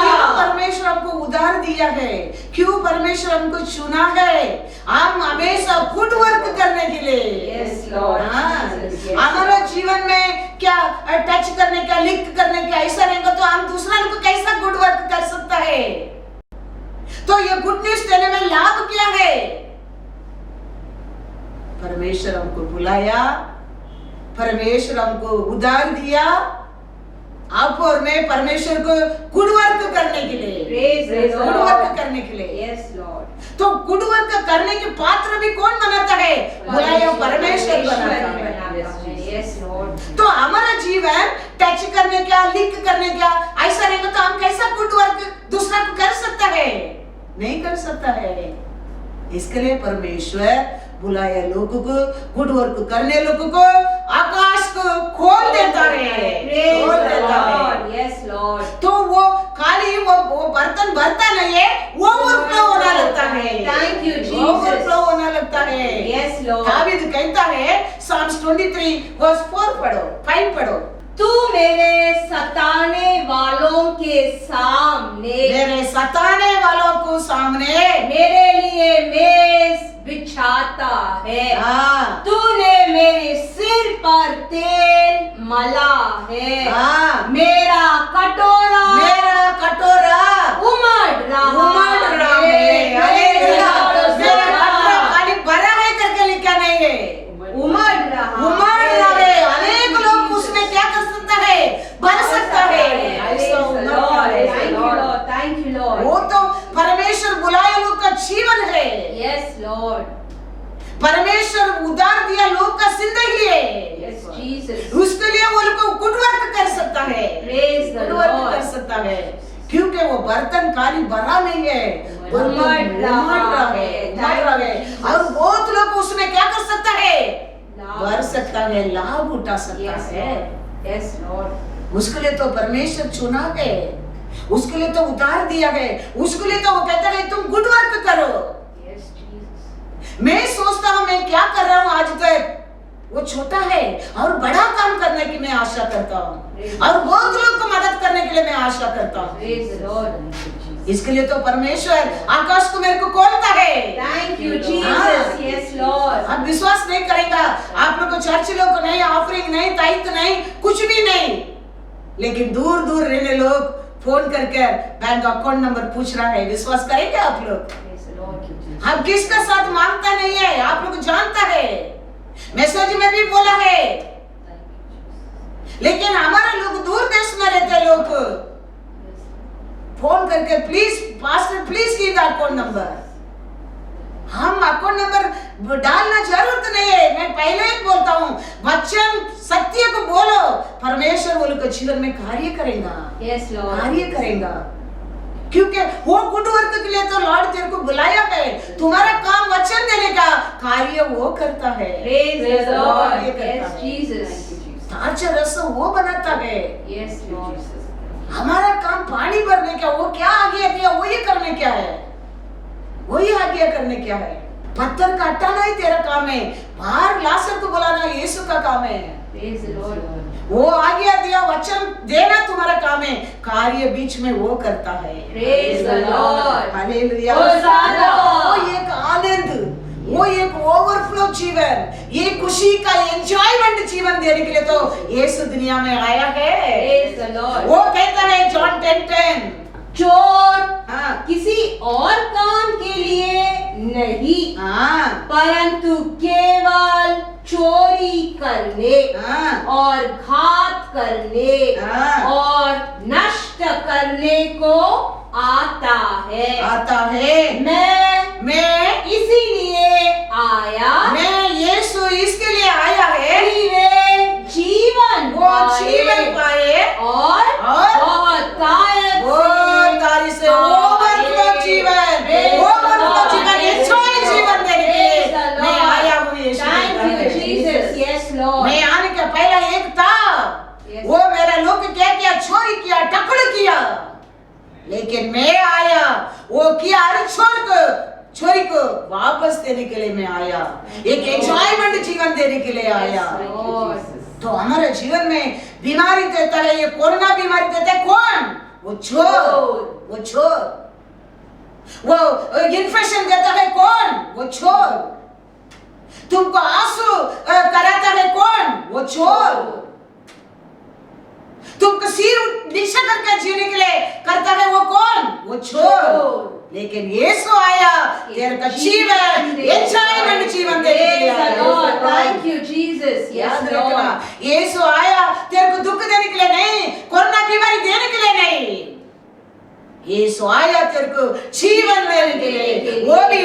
क्यों परमेश्वर हमको उधार दिया है? क्यों परमेश्वर हमको चुना है? हम हमेशा गुड वर्क करने के लिए। Yes, Lord. हमारा जीवन में क्या टच करने का, लिंक करने का ऐसा रहेगा तो हम दूसरा लोग को कैसा गुड वर्क कर सकता है? तो ये गुड न्यूज देने में लाभ क्या है? परमेश्वर हमको बुलाया, परमेश्वर हमको उधार दिया, आप और मैं परमेश्वर को गुड वर्क करने के लिए, गुड वर्क करने के लिए। Yes, Lord. तो गुड वर्क करने के पात्र भी कौन बनाता है? बुलाया परमेश्वर बनाता है। Yes, Lord. तो हमारा जीवन टच करने का, लिंक करने का ऐसा रहेगा तो हम कैसा गुड वर्क दूसरा को कर सकता है? नहीं कर सकता है। इसके लिए परमेश्वर बुलाया लोगों को, गुड वर्क करने लोगों को आकाश को खोल देता है, खोल देता है। Yes, Lord. तो वो खाली वो बर्तन भरता नहीं है, वो ओवरफ्लो होना लगता है। Thank you, Jesus. ओवरफ्लो होना लगता है। Yes, Lord. दावीद कहता है Psalms 23 verse 4 पढ़ो, 5 पढ़ो। तू मेरे सताने वालों के सामने, मेरे सताने वालों को सामने मेरे लिए मेज बिछाता है। तूने मेरे सिर पर तेल मला है। मेरा कटोरा उमड़ रहा है। मेरा कटोरा खाली भरा है करके लिखा नहीं है, उमड़ रहा है। अनेक लोग उसमें क्या कर सकता है? भर सकता है। Thank you, Lord. वो तो परमेश्वर बुलाए लोग का जीवन है। Yes, Lord. परमेश्वर उधार दिया लोग का जिंदगी है। Yes, Jesus. उसके लिए वो लोग गुड वर्क कर सकता है, Praise the good work Lord. कर सकता है, क्योंकि वो बर्तन खाली भरा नहीं है, उमड़ रहा है। और बहुत लोग उसमें क्या कर सकता है? लाभ भर सकता है, लाभ उठा सकता Yes, है। Lord. Yes, Lord. उसके लिए तो परमेश्वर चुना है, उसके लिए तो उधार दिया है, उसके लिए तो वो कहता है तुम गुड वर्क करो। Yes, Jesus. मैं सोचता हूँ मैं क्या कर रहा हूँ आज तक, वो छोटा है और बड़ा काम करने की मैं आशा करता हूँ, और बहुत लोग को मदद करने के लिए मैं आशा करता हूँ। Praise the Lord. इसके लिए तो परमेश्वर आकाश को मेरे को खोलता है। Thank you, Jesus. Yes, Lord. आप विश्वास नहीं करेगा, आप लोग को चर्च लोग को नहीं, ऑफरिंग नहीं, दायित्व नहीं, कुछ भी नहीं, लेकिन दूर दूर रहने लोग फोन करके बैंक अकाउंट नंबर पूछ रहा है। विश्वास करेंगे आप लोग? Praise the Lord. हम किसका साथ मांगता नहीं है, आप लोग जानता है, मैसेज में भी बोला है, लेकिन हमारे लोग दूर देश में रहते लोग फोन करके please pastor please give the account number. हम अकाउंट नंबर डालना जरूरत नहीं है। मैं पहले ही बोलता हूँ, वचन सत्य को बोलो, परमेश्वर वो लोग के जीवन में कार्य करेगा। Yes, Lord. कार्य करेगा, क्योंकि वो गुड वर्क के लिए तो लॉर्ड तेरे को बुलाया है। तुम्हारा काम वचन देने का, कार्य वो करता है। Praise the Lord. कार्य करता Yes, है। Jesus. ताजा रस वो बनाता है। Yes, Lord. हमारा काम पानी भरने का, वो क्या आज्ञा दिया वो ये करने क्या है, वही आज्ञा करने क्या है। पत्थर का हटाना ही तेरा काम है, बाहर लाशर को बुलाना यीशु का काम है। Praise the Lord. वो आज्ञा दिया, वचन देना तुम्हारा काम है, कार्य बीच में वो करता है। Praise the Lord. हालेलुया। होशाना। वो एक आनंद, वो एक ओवरफ्लो जीवन, ये खुशी का एंजॉयमेंट जीवन देने के लिए तो यीशु दुनिया में आया है। Praise the Lord. वो कहता है जॉन 10:10, चोर हाँ किसी और काम के लिए नहीं, हाँ परंतु केवल चोरी करने हाँ और घात करने हाँ। और नष्ट करने को आता है। मैं इसीलिए आया, मैं यीशु इसके लिए आया है कि वे जीवन वो जीवन पाए और बहुत तारी से ओवरफ्लो जीवन निश्चय जीवन देने के लिए मैं आया हूँ यीशु के Thank you, घर में। Jesus. Yes, Lord. मैं आने के पहला एक था Yes. वो मेरा लोग क्या किया, चोरी किया, टकड़ किया, लेकिन मैं आया वो किया हर चोरी को वापस देने के लिए मैं आया, एक एंजॉयमेंट जीवन देने के लिए आया। Lord. तो हमारे जीवन में बीमारी देता है, ये कोरोना बीमारी देता है कौन? वो चोर। वो इन्फेक्शन देता है कौन? वो चोर। तुमको आंसू कराता है कौन? वो चोर। तुमको सिर नीचे करके जीने के लिए करता है वो कौन? वो चोर। लेकिन यीशु आया तेरे का जीवन एंजॉयमेंट जीवन देने के लिए आया। Thank you, Jesus. याद Yes, रखना, Lord. यीशु आया तेरे को दुख देने के लिए नहीं, कोरोना बीमारी देने के लिए नहीं, यीशु आया तेरे को जीवन देने के लिए, वो भी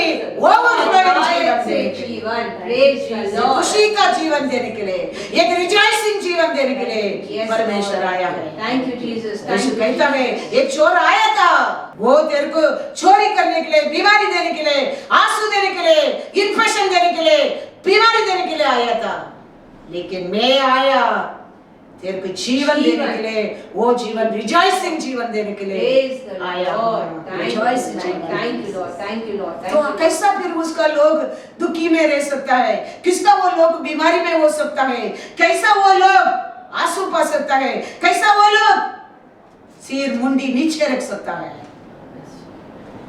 जीवन, praise the Lord. खुशी का जीवन देने के लिए, एक रिजॉइसिंग जीवन देने के लिए Yes, परमेश्वर Lord. आया है। Thank you, Jesus. Thank Yeshu you, कहता है Jesus. एक चोर आया था, वो तेरे को चोरी करने के लिए, बीमारी देने के लिए, आंसू देने के लिए, इन्फेक्शन देने के लिए, बीमारी देने के लिए आया था, लेकिन मैं आया तेरे को जीवन देने के लिए, वो जीवन रिजॉइसिंग जीवन देने के लिए Praise the आया। Lord. Thank you, rejoicing thank जीवन। thank you, Lord. Thank you, Lord. Thank तो you. कैसा फिर उसका लोग दुखी में रह सकता है, किसका वो लोग बीमारी में हो सकता है, कैसा वो लोग आंसू पा सकता है, कैसा वो लोग सिर मुंडी नीचे रख सकता है?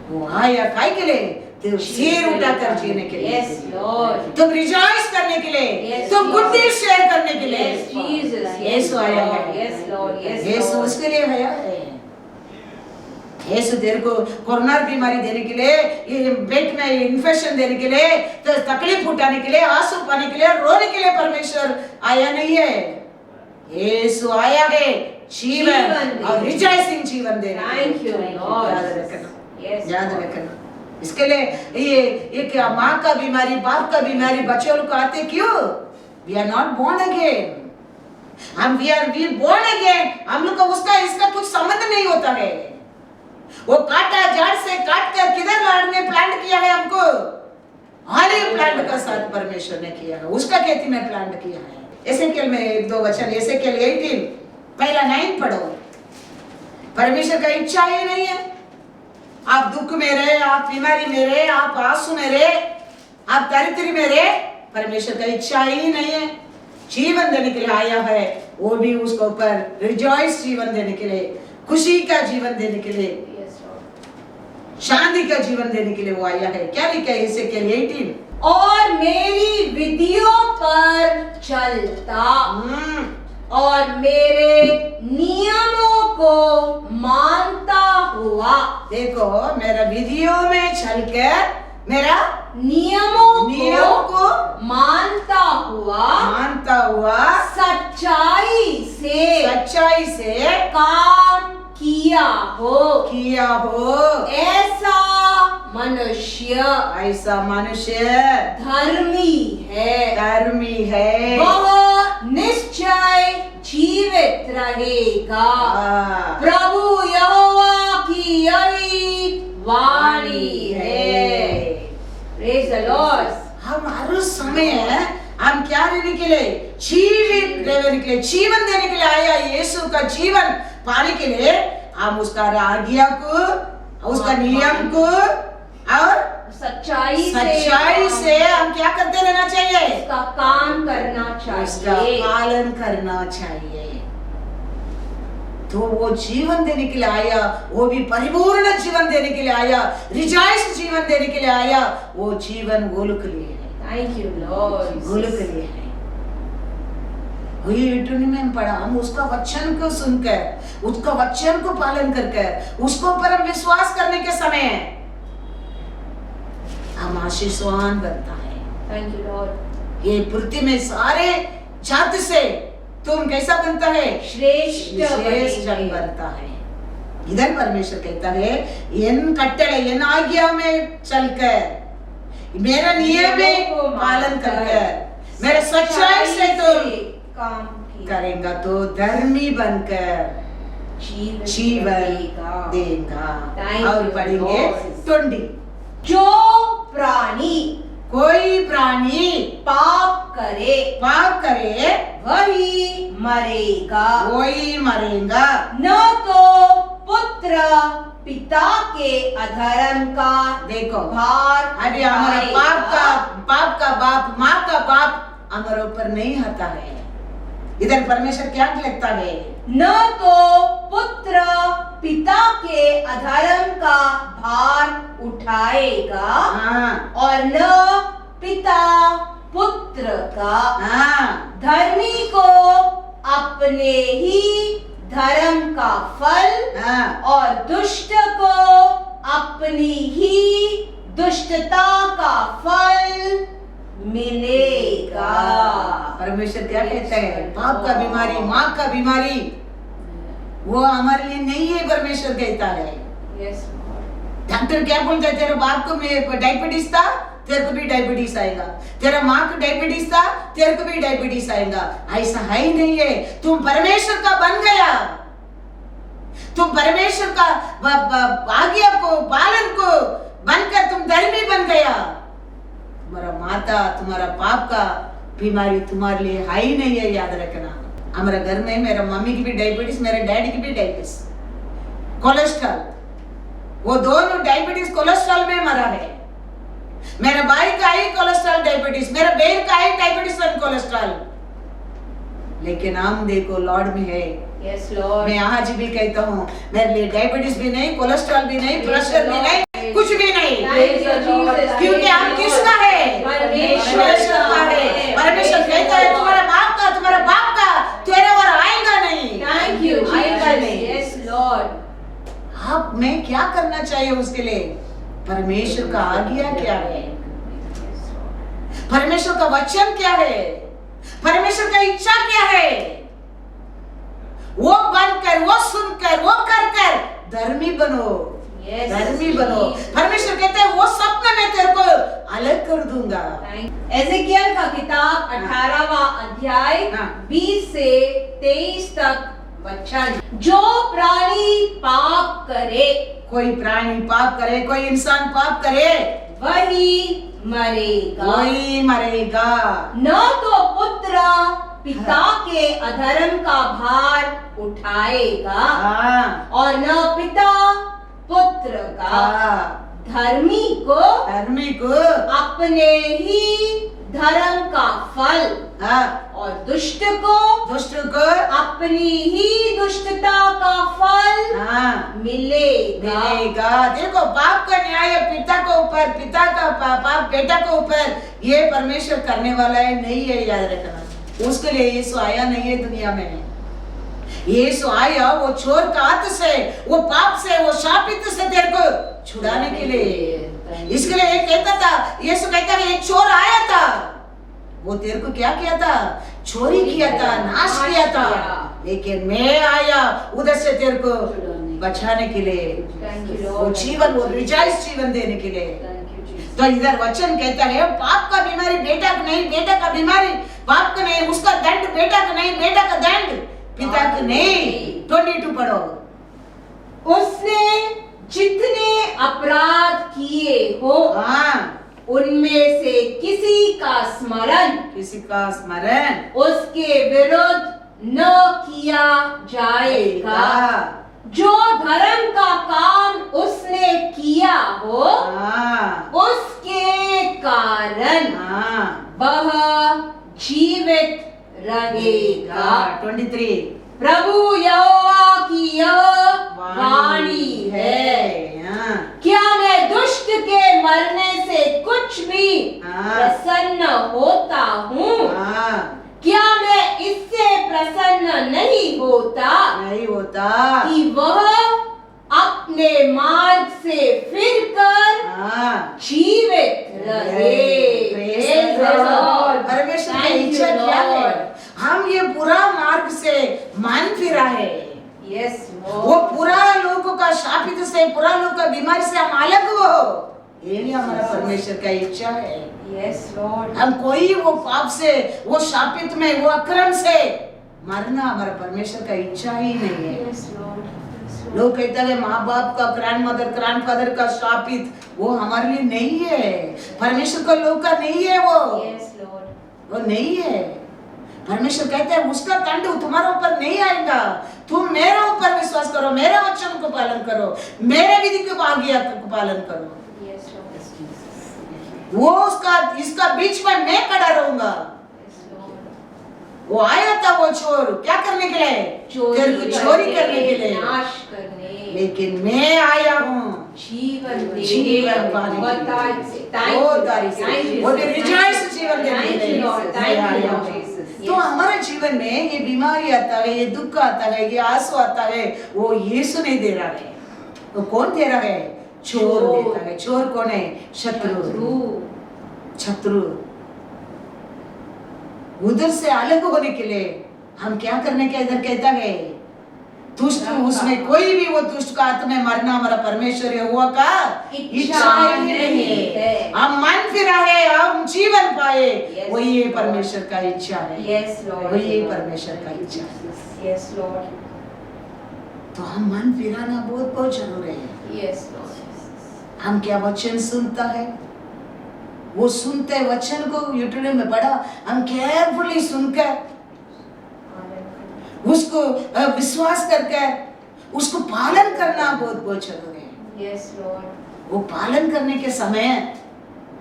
वो आया काय के लिए? तो सिर उठाकर जीने के लिए, Yes, Lord. तुम रिजॉइस करने के लिए, Yes, तुम गुड Lord. न्यूज़ शेयर करने के लिए। Yes, Jesus. Yes, यीशु आया Lord. है। Yes, Lord. Yes, यीशु Lord. उसके लिए आया है। यीशु तेरे को कोरोना बीमारी देने के लिए, ये पेट में इन्फेक्शन देने के लिए, तो तकलीफ उठाने के लिए, आंसू पाने के लिए, रोने के लिए परमेश्वर आया नहीं है। यीशु आया है जीवन और रिजॉइसिंग जीवन देने के लिए। Thank you, Lord. याद रखना, Yes, याद Lord. रखना। इसके लिए ये क्या माँ का बीमारी, बाप का बीमारी बच्चों को आते क्यों? We are not born again. we are born again. हम लोग का उसका इसका कुछ संबंध नहीं होता है। वो काटा जड़ से काट कर किधर लाने प्लांट किया है हमको? हरे प्लांट का साथ परमेश्वर ने किया है, उसका खेती में प्लांट किया है। एसेकिएल में एक दो वचन, एसेकिएल 18 पहला 9 पढ़ो। परमेश्वर का इच्छा ही नहीं है आप दुख में रहे, आप बीमारी में रहे, आप आंसू में रहे, आप दरिद्री में रहे, परमेश्वर का इच्छा ही नहीं है। जीवन देने के लिए आया है, वो भी उसके ऊपर रिजॉइस जीवन देने के लिए, खुशी का जीवन देने के लिए, Yes, Lord. शांति का जीवन देने के लिए वो आया है। क्या लिखा है एसेकिएल 18? और मेरी विधियों पर चलता और मेरे नियमों को मानता हुआ। देखो, मेरा विधियों में चलकर मेरा नियमों को मानता हुआ सच्चाई से काम किया हो ऐसा मनुष्य धर्मी है वह निश्चय जीवित रहेगा। प्रभु यहोवा की यही वाणी है। Praise the Lord. हम हर समय हम क्या रहने के लिए? जीवित रहने के लिए, जीवन देने के लिए आया। यीशु का जीवन पाने के लिए हम उसका आज्ञा को, उसका नियम को और सच्चाई से हम क्या करते रहना चाहिए? उसका काम करना उसका चाहिए, पालन करना चाहिए। तो वो जीवन देने के लिए आया, वो भी परिपूर्ण जीवन देने के लिए आया, रिजॉइस जीवन देने के लिए आया। वो जीवन गोलू के लिए है। Thank you, Lord. गोलू के लिए है। वही 18 में पढ़ा, हम उसका वचन को सुनकर, उसका वचन को पालन कर उसको पर हम विश्वास करने के समय हम आशीषवान बनता है। Thank you, Lord. ये पृथ्वी में सारे जाति से तुम कैसा बनता है? श्रेष्ठ जन बनता है। इधर परमेश्वर कहता है इन कट्टले इन आज्ञा में चलकर, मेरा नियम में पालन कर, मेरे सच्चाई से तुम काम करेगा तो धर्मी बनकर जीवन देगा। और पढ़ेंगे 20। जो प्राणी कोई प्राणी पाप करे वही मरेगा, वही मरेगा। न तो पुत्र पिता के अधर्म का देखो भार अरे हमारा उठाएगा। पाप का बाप, माँ का बाप हमारे ऊपर नहीं आता है। इधर परमेश्वर क्या लिखता है? न तो पुत्र पिता के अधर्म का भार उठाएगा, हाँ और न पिता पुत्र का। हाँ धर्मी को अपने ही धर्म का फल, हाँ और दुष्ट को अपनी ही दुष्टता का फल मिलेगा। परमेश्वर क्या कहता है? बाप का बीमारी, माँ का बीमारी वो हमारे लिए नहीं है। परमेश्वर कहता है Yes, Lord. डॉक्टर क्या बोलता है? तेरे बाप को डायबिटीज था, तेरे को भी डायबिटीज आएगा। तेरा माँ को डायबिटीज था, तेरे को भी डायबिटीज आएगा। ऐसा है ही नहीं है। तुम परमेश्वर का बन गया, तुम परमेश्वर का आज्ञा को पालन को बनकर तुम धर्मी बन गया। तुम्हारा माता, तुम्हारा पाप का बीमारी तुम्हारे लिए है ही नहीं है, याद रखना। हमारे घर में मेरा मम्मी की भी डायबिटीज, मेरे डैडी की भी डायबिटीज, कोलेस्ट्रॉल, वो दोनों डायबिटीज कोलेस्ट्रॉल में मरा है। मेरे भाई का ही कोलेस्ट्रॉल डायबिटीज, मेरे बहन का ही डायबिटीज और कोलेस्ट्रॉल। लेकिन हम देखो लॉर्ड में है। Yes, Lord. मैं आज भी कहता हूँ मेरे लिए डायबिटीज भी नहीं, कोलेस्ट्रॉल भी नहीं, प्रेशर भी नहीं, कुछ भी नहीं। Thank you, Jesus. क्योंकि हम किसका है? परमेश्वर का है। परमेश्वर कहता है तुम्हारा बाप का तेरे और आएगा नहीं। Thank you, आएगा Jesus. नहीं। Yes, Lord. आप में क्या करना चाहिए उसके लिए? परमेश्वर का आज्ञा क्या है? परमेश्वर का वचन क्या है? परमेश्वर का इच्छा क्या है? वो बनकर, वो सुनकर, वो कर धर्मी बनो। Yes, धर्मी बनो। Jesus. परमेश्वर कहते हैं वो सपने में तेरे को अलग कर दूंगा। एजेकियल का किताब 18वां अध्याय हाँ। 20 से 23 तक वचन। जो प्राणी पाप करे, कोई प्राणी पाप करे, कोई इंसान पाप करे, वही मरेगा। वही मरेगा। न तो पुत्र पिता के अधर्म का भार उठाएगा, हाँ और न पिता पुत्र का। हाँ। धर्मी को अपने ही धर्म का फल, हाँ और दुष्ट को अपनी ही दुष्टता का फल हाँ मिलेगा। मिलेगा। देखो पाप का न्याय पिता को ऊपर, पिता का पाप बेटा को ऊपर, ये परमेश्वर करने वाला है नहीं है, याद रखना। उसके लिए यीशु आया नहीं है दुनिया में। यीशु आया वो चोर का हाथ से, वो पाप से, वो शापित से तेरे को छुड़ाने के लिए। इसके लिए एक कहता था, यीशु कहता है एक चोर आया था, वो तेरे को क्या किया था? चोरी किया था, नाश किया था। लेकिन मैं आया उधर से तेरे को बचाने के लिए, वो जीवन, वो रिजाइस जीवन देने के लिए। तो इधर वचन कहता है पाप का बीमारी बेटा का नहीं, बेटा का बीमारी बाप का नहीं, उसका दंड बेटा का नहीं, बेटा का दंड पिता का नहीं। 22 पढ़ो। उसने जितने अपराध किए हो, हाँ उनमें से किसी का स्मरण उसके विरुद्ध न किया जाएगा। जो धर्म का काम उसने किया हो, हाँ उसके कारण हाँ वह जीवित रहेगा। 23 प्रभु यहोवा की यह वाणी है, हाँ क्या मैं दुष्ट के मरने से कुछ भी हाँ। प्रसन्न होता हूँ? हाँ क्या मैं इससे हाँ कि वह अपने मार्ग से फिरकर हाँ जीवित रहे। Praise the Lord. परमेश्वर की इच्छा क्या है? हम ये बुरा मार्ग से मान फिरा है। यस वो पूरा लोगों का शापित से, पूरा लोग का बीमारी से हम अलग हो, ये भी हमारा परमेश्वर का इच्छा है। Yes Lord. हम कोई वो पाप से, वो शापित में, वो अक्रम से मरना हमारा परमेश्वर का इच्छा ही नहीं है। Yes Lord. लोग कहते हैं माँ बाप का, ग्रैंड मदर ग्रैंड फादर का शापित, वो हमारे लिए नहीं है, परमेश्वर का लोग का नहीं है वो। Yes Lord. वो नहीं है। परमेश्वर कहते हैं उसका दंड तुम्हारे ऊपर नहीं आएगा, तुम मेरे ऊपर विश्वास करो, मेरे वचन को पालन करो, मेरे विधि को आज्ञा को पालन करो। Yes Lord. वो उसका इसका बीच में मैं खड़ा रहूंगा। Yes Lord. वो आया था वो चोर, क्या करने के लिए? तेरे को चोरी करने के लिए, नाश करने, लेकिन मैं आया हूँ जीवन देने, जीवन पाने के लिए। वो दारी से, वो रिजॉइस जीवन देने के लिए मैं आया हूँ। तो हमारे जीवन में ये बीमारी आता है, ये दुख आता है, ये आंसू आता है, वो यीशु नहीं दे रहा है। वो कौन दे रहा है? चोर देता है। चोर कौन है? शत्रु। शत्रु। उधर से अलग होने के लिए हम क्या करने के, इधर कहता है दुष्ट, उसमें कोई भी वो दुष्ट का आत्मा में मरना हमारा परमेश्वर यहोवा का इच्छा ही नहीं है। हम मन फिरा है, हम जीवन पाए, वही ये परमेश्वर का इच्छा है। Yes Lord. वही ये परमेश्वर का इच्छा है। Yes Lord. तो हम मन फिराना बहुत बहुत जरूरी है। Yes Lord. हम क्या वचन सुनता है, वो सुनते वचन को यूट्यूब में बड़ा हम केयरफुली सुनकर उसको विश्वास करके उसको पालन करना बहुत बहुत जरूरी है। Yes Lord. वो पालन करने के समय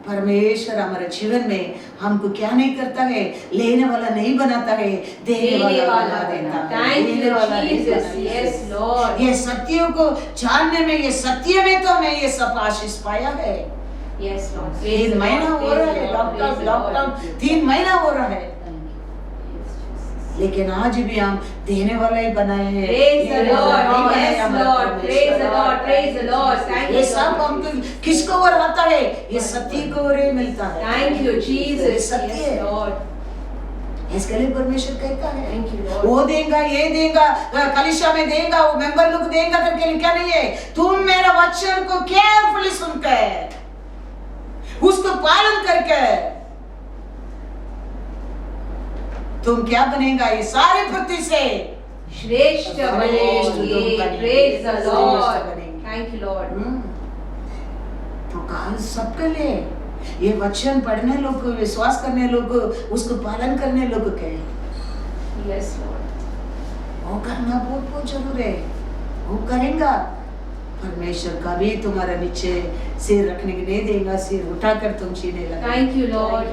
परमेश्वर हमारे जीवन में हमको क्या नहीं करता है? लेने वाला नहीं बनाता है, देने वाला बना देता है। थैंक देने यू वाला नहीं जीसस। बनाता है। Yes Lord. ये सत्यों को जानने में, ये सत्य में तो मैं ये सब आशीष पाया है। Yes Lord. 3 महीना हो रहा है लॉकडाउन 3 महीना हो रहा है, लेकिन आज भी हम देने वाला ही बनाए हैं। Praise the Lord. Yes Lord. Praise the Lord. Praise the Lord. Thank you. ये सब हमको किसको और आता है? ये सत्य को और ही मिलता है। Thank you Jesus. सत्य Yes है। Lord. इसके लिए परमेश्वर कहता है Thank you Lord. वो देगा, ये देगा, कलीसिया में देगा, वो मेंबर लोग देगा करके लिखा नहीं है। तुम मेरा वचन को केयरफुली सुनकर, उसको पालन करके तुम क्या बनेगा? ये सारे पृथ्वी से श्रेष्ठ बनेंगे। Praise the Lord. Thank you Lord. तो कहा सबके लिए ये वचन पढ़ने लोग को, विश्वास करने लोग को, उसको पालन करने लोग को कहे Yes Lord. वो करना बहुत बहुत जरूरी है। वो करेगा, परमेश्वर कभी तुम्हारा नीचे सिर रखने के नहीं देगा, सिर उठाकर तुम जीने लगे। Thank you Lord.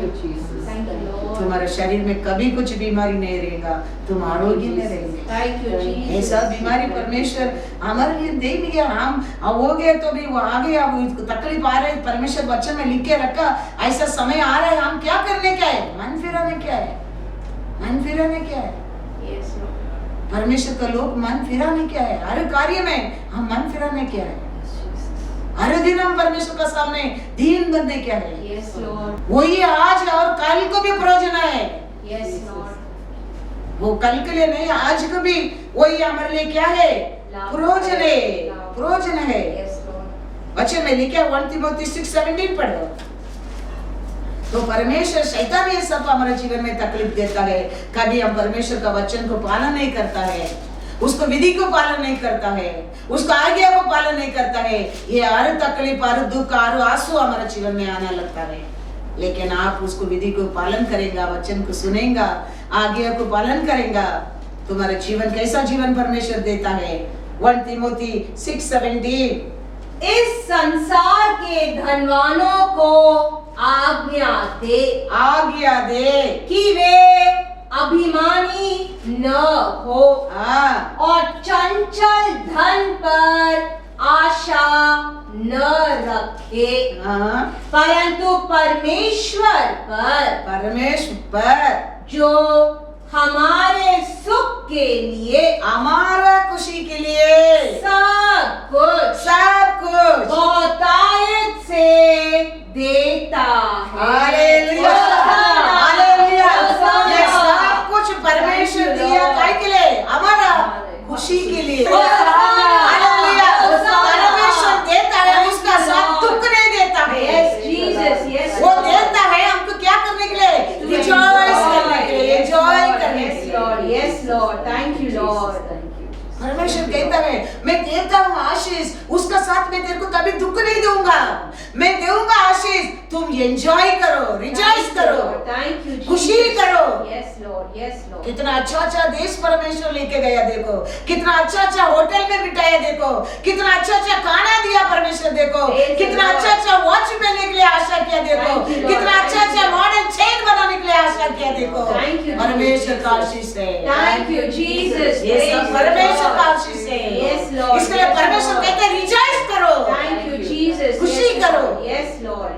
Thank you Lord. तुम्हारे शरीर में कभी कुछ बीमारी नहीं रहेगा, तुम आरोग्य में रहेंगे। Thank you Jesus. ऐसा बीमारी परमेश्वर हमारे लिए दे नहीं गया। हम हो गए तो भी वो आ गया, वो तकलीफ आ रही, परमेश्वर वचन में लिख के रखा, ऐसा समय आ रहा है, हम क्या करने क्या है? मन फिराने क्या है? मन फिराने क्या है? Yes Lord. परमेश्वर का लोग मन फिराने क्या है? हर कार्य में हम मन फिराने क्या है? हर दिन हम परमेश्वर का सामने दीन बनने क्या है? Yes Lord. वही आज और कल को भी प्रयोजन है। Yes Lord. वो कल के लिए नहीं, आज को भी वही हमारे लिए क्या है? प्रयोजन है, प्रयोजन है। Yes Lord. वचन में लिखा 1 तिमोथी 6:17 पढ़ो। तो परमेश्वर, शैतान ये सब हमारे जीवन में तकलीफ देता है। कभी हम परमेश्वर का वचन को पालन नहीं करता है, उसको विधि को पालन नहीं करता है, उसको आज्ञा को पालन नहीं करता है। ये हर तकलीफ, हर दुख, हर आंसू हमारे जीवन में आने लगता है। लेकिन आप उसको विधि को पालन करेगा, वचन को सुनेगा, आज्ञा को पालन करेगा, तुम्हारा जीवन कैसा जीवन परमेश्वर देता है। 1 तिमोथी 6:17 इस संसार के धनवानों को आज्ञा दे कि वे अभिमानी न हो और चंचल धन पर आशा न रखे, परंतु परमेश्वर पर जो हमारे सुख के लिए, हमारा खुशी के लिए सब कुछ बहुतायत से देता है। Hallelujah, hallelujah. ये सब कुछ परमेश्वर दिया काय के लिए? हमारा खुशी के लिए। हालेलुया। परमेश्वर देता है, उसका साथ दुख नहीं देता है। Yes, Jesus, yes, वो Lord. देता है हमको क्या करने के लिए? रिजॉइस करने के लिए, एंजॉय करने के Yes, लिए। Lord, yes, Lord. Thank you, Lord. परमेश्वर कहता है मैं देता हूँ आशीष, उसका साथ मैं तेरे को कभी दुख नहीं दूंगा। मैं दूंगा आशीष, तुम एंजॉय करो, रिजॉइस करो, Thank you, Jesus. खुशी करो। Yes, Lord, yes, Lord. कितना अच्छा अच्छा देश परमेश्वर लेके गया देखो, कितना अच्छा अच्छा होटल में बिठाया देखो, कितना अच्छा अच्छा खाना दिया परमेश्वर देखो, Praise कितना the Lord. अच्छा अच्छा वॉच पहनने के लिए आशा किया देखो, Thank you, Lord. कितना अच्छा Thank अच्छा you. मॉडल चेन बनाने के लिए आशा किया देखो। Thank you, परमेश्वर का Jesus. आशीष है। Thank you, Jesus. ये Praise सब the परमेश्वर Lord. का आशीष है। Yes, Lord. इसके लिए Yes, परमेश्वर Lord. कहते हैं रिजॉइस करो। Thank you, Jesus. खुशी Yes, करो। Lord. Yes, Lord.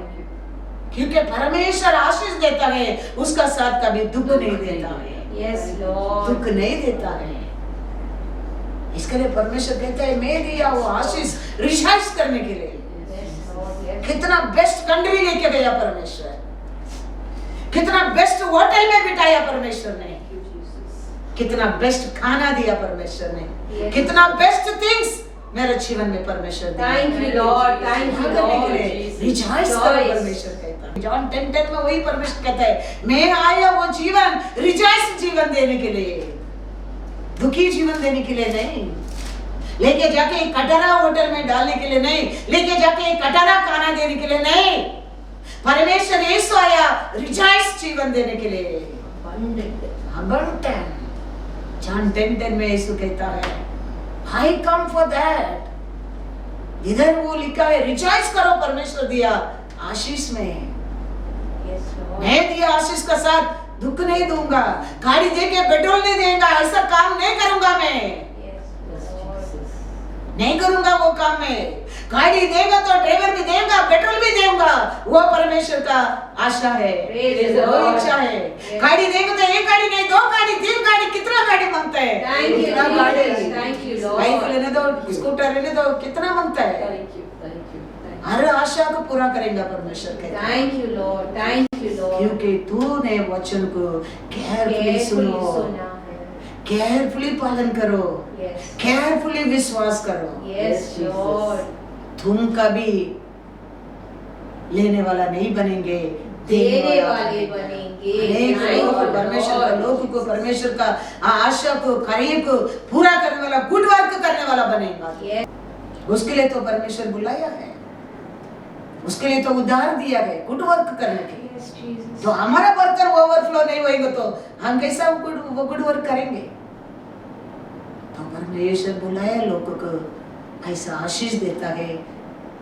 क्योंकि परमेश्वर आशीष देता है, उसका साथ कभी दुख नहीं देता है। Yes, Lord. दुख नहीं देता है। इसके लिए परमेश्वर कहता है मैं दिया वो आशीष रिजॉइस करने के लिए। Yes, Lord. Yes. कितना बेस्ट कंट्री लेके गया परमेश्वर, कितना बेस्ट होटल में बिठाया परमेश्वर ने, Thank you, Jesus. कितना बेस्ट खाना दिया परमेश्वर ने, Yes. कितना बेस्ट थिंग्स मेरे जीवन में परमेश्वर दिया। Thank you, Lord. Thank you, Lord. Rejoice करो Rejoice. परमेश्वर कहता है। जॉन 10:10 में वही परमेश्वर कहता है मैं आया वो जीवन रिजॉइस जीवन देने के लिए, दुखी जीवन देने के लिए नहीं, लेके जाके एक कटरा होटल में डालने के लिए नहीं, लेके जाके एक कटरा खाना देने के लिए नहीं। परमेश्वर यीशु आया रिजॉइस जीवन देने के लिए, abundant। जॉन 10:10 में यीशु कहता है I come for that। इधर वो लिखा है रिजॉइस करो, परमेश्वर दिया आशीष में। Yes, Lord. मैं दिया आशीष का साथ दुख नहीं दूंगा, गाड़ी देके पेट्रोल नहीं देगा, ऐसा काम नहीं करूंगा मैं, Yes, Lord. नहीं करूंगा वो काम में। गाड़ी देगा तो ड्राइवर भी देगा, पेट्रोल भी देगा, वो परमेश्वर का आशा है, Praise the वो Lord. इच्छा है। Yes. गाड़ी देगा तो एक गाड़ी नहीं, दो गाड़ी, तीन गाड़ी, कितना गाड़ी मांगता है? Thank you, कितना गाड़ी? Jesus. Thank you, Lord. Bike लेने दो, स्कूटर लेने दो, कितना मांगता है? Thank you, thank you, thank you. हर आशा को पूरा करेगा परमेश्वर कहता है। Thank you, Lord. Thank you, Lord. क्योंकि तूने वचन को केयरफुली Carefully सुनो, सुना है. केयरफुली पालन करो, Yes. केयरफुली विश्वास करो। Yes, Lord. तुम कभी लेने वाला नहीं बनेंगे, देने वाले बनेंगे। अनेक Thank लोग you, परमेश्वर का Lord. लोग को परमेश्वर का आशा को कार्य को पूरा करने वाला, गुड वर्क करने वाला बनेगा। Yes. उसके लिए तो परमेश्वर बुलाया है, उसके लिए तो उद्धार दिया है, गुड वर्क करने के लिए। Yes, Jesus. तो हमारा बर्तन ओवरफ्लो नहीं होएगा तो हम कैसा वो गुड वर्क करेंगे? तो परमेश्वर बुलाया लोगों को, ऐसा आशीष देता है,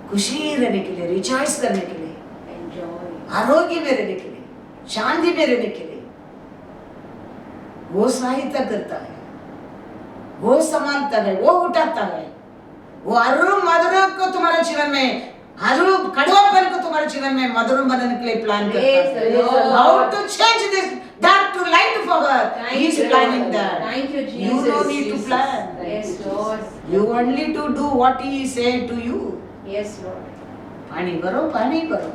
खुशी रहने के लिए, रिजॉइस करने के लिए, Enjoy. आरोग्य में रहने के लिए, शांति में रहने के लिए। वो सहायता करता है, वो संभालता है, वो उठाता है, वो अरुण मधुरम को तुम्हारे जीवन में, अरुण कड़वापन को तुम्हारे जीवन में मधुरम बनाने के लिए प्लान करता Praise the है। Lord. How to change this dark to light power? Thank He is you, planning Lord. that. Thank you, Jesus. You don't need to plan. Yes, Lord. You only to do what He said to you. Yes, Lord. पानी भरो, पानी भरो,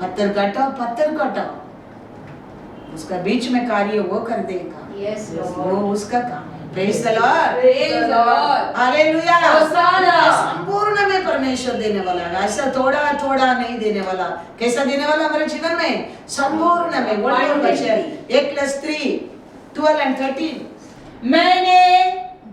पत्थर काटो, पत्थर काटो, उसका बीच में कार्य वो कर देगा। Yes, वो Lord. उसका काम है। Praise the Lord. Praise the Lord. Hallelujah. Hosanna. संपूर्ण में परमेश्वर देने वाला है, ऐसा थोड़ा थोड़ा नहीं देने वाला। कैसा देने वाला हमारे जीवन में? संपूर्ण में। One more version, 1+3, 12 and 13। मैंने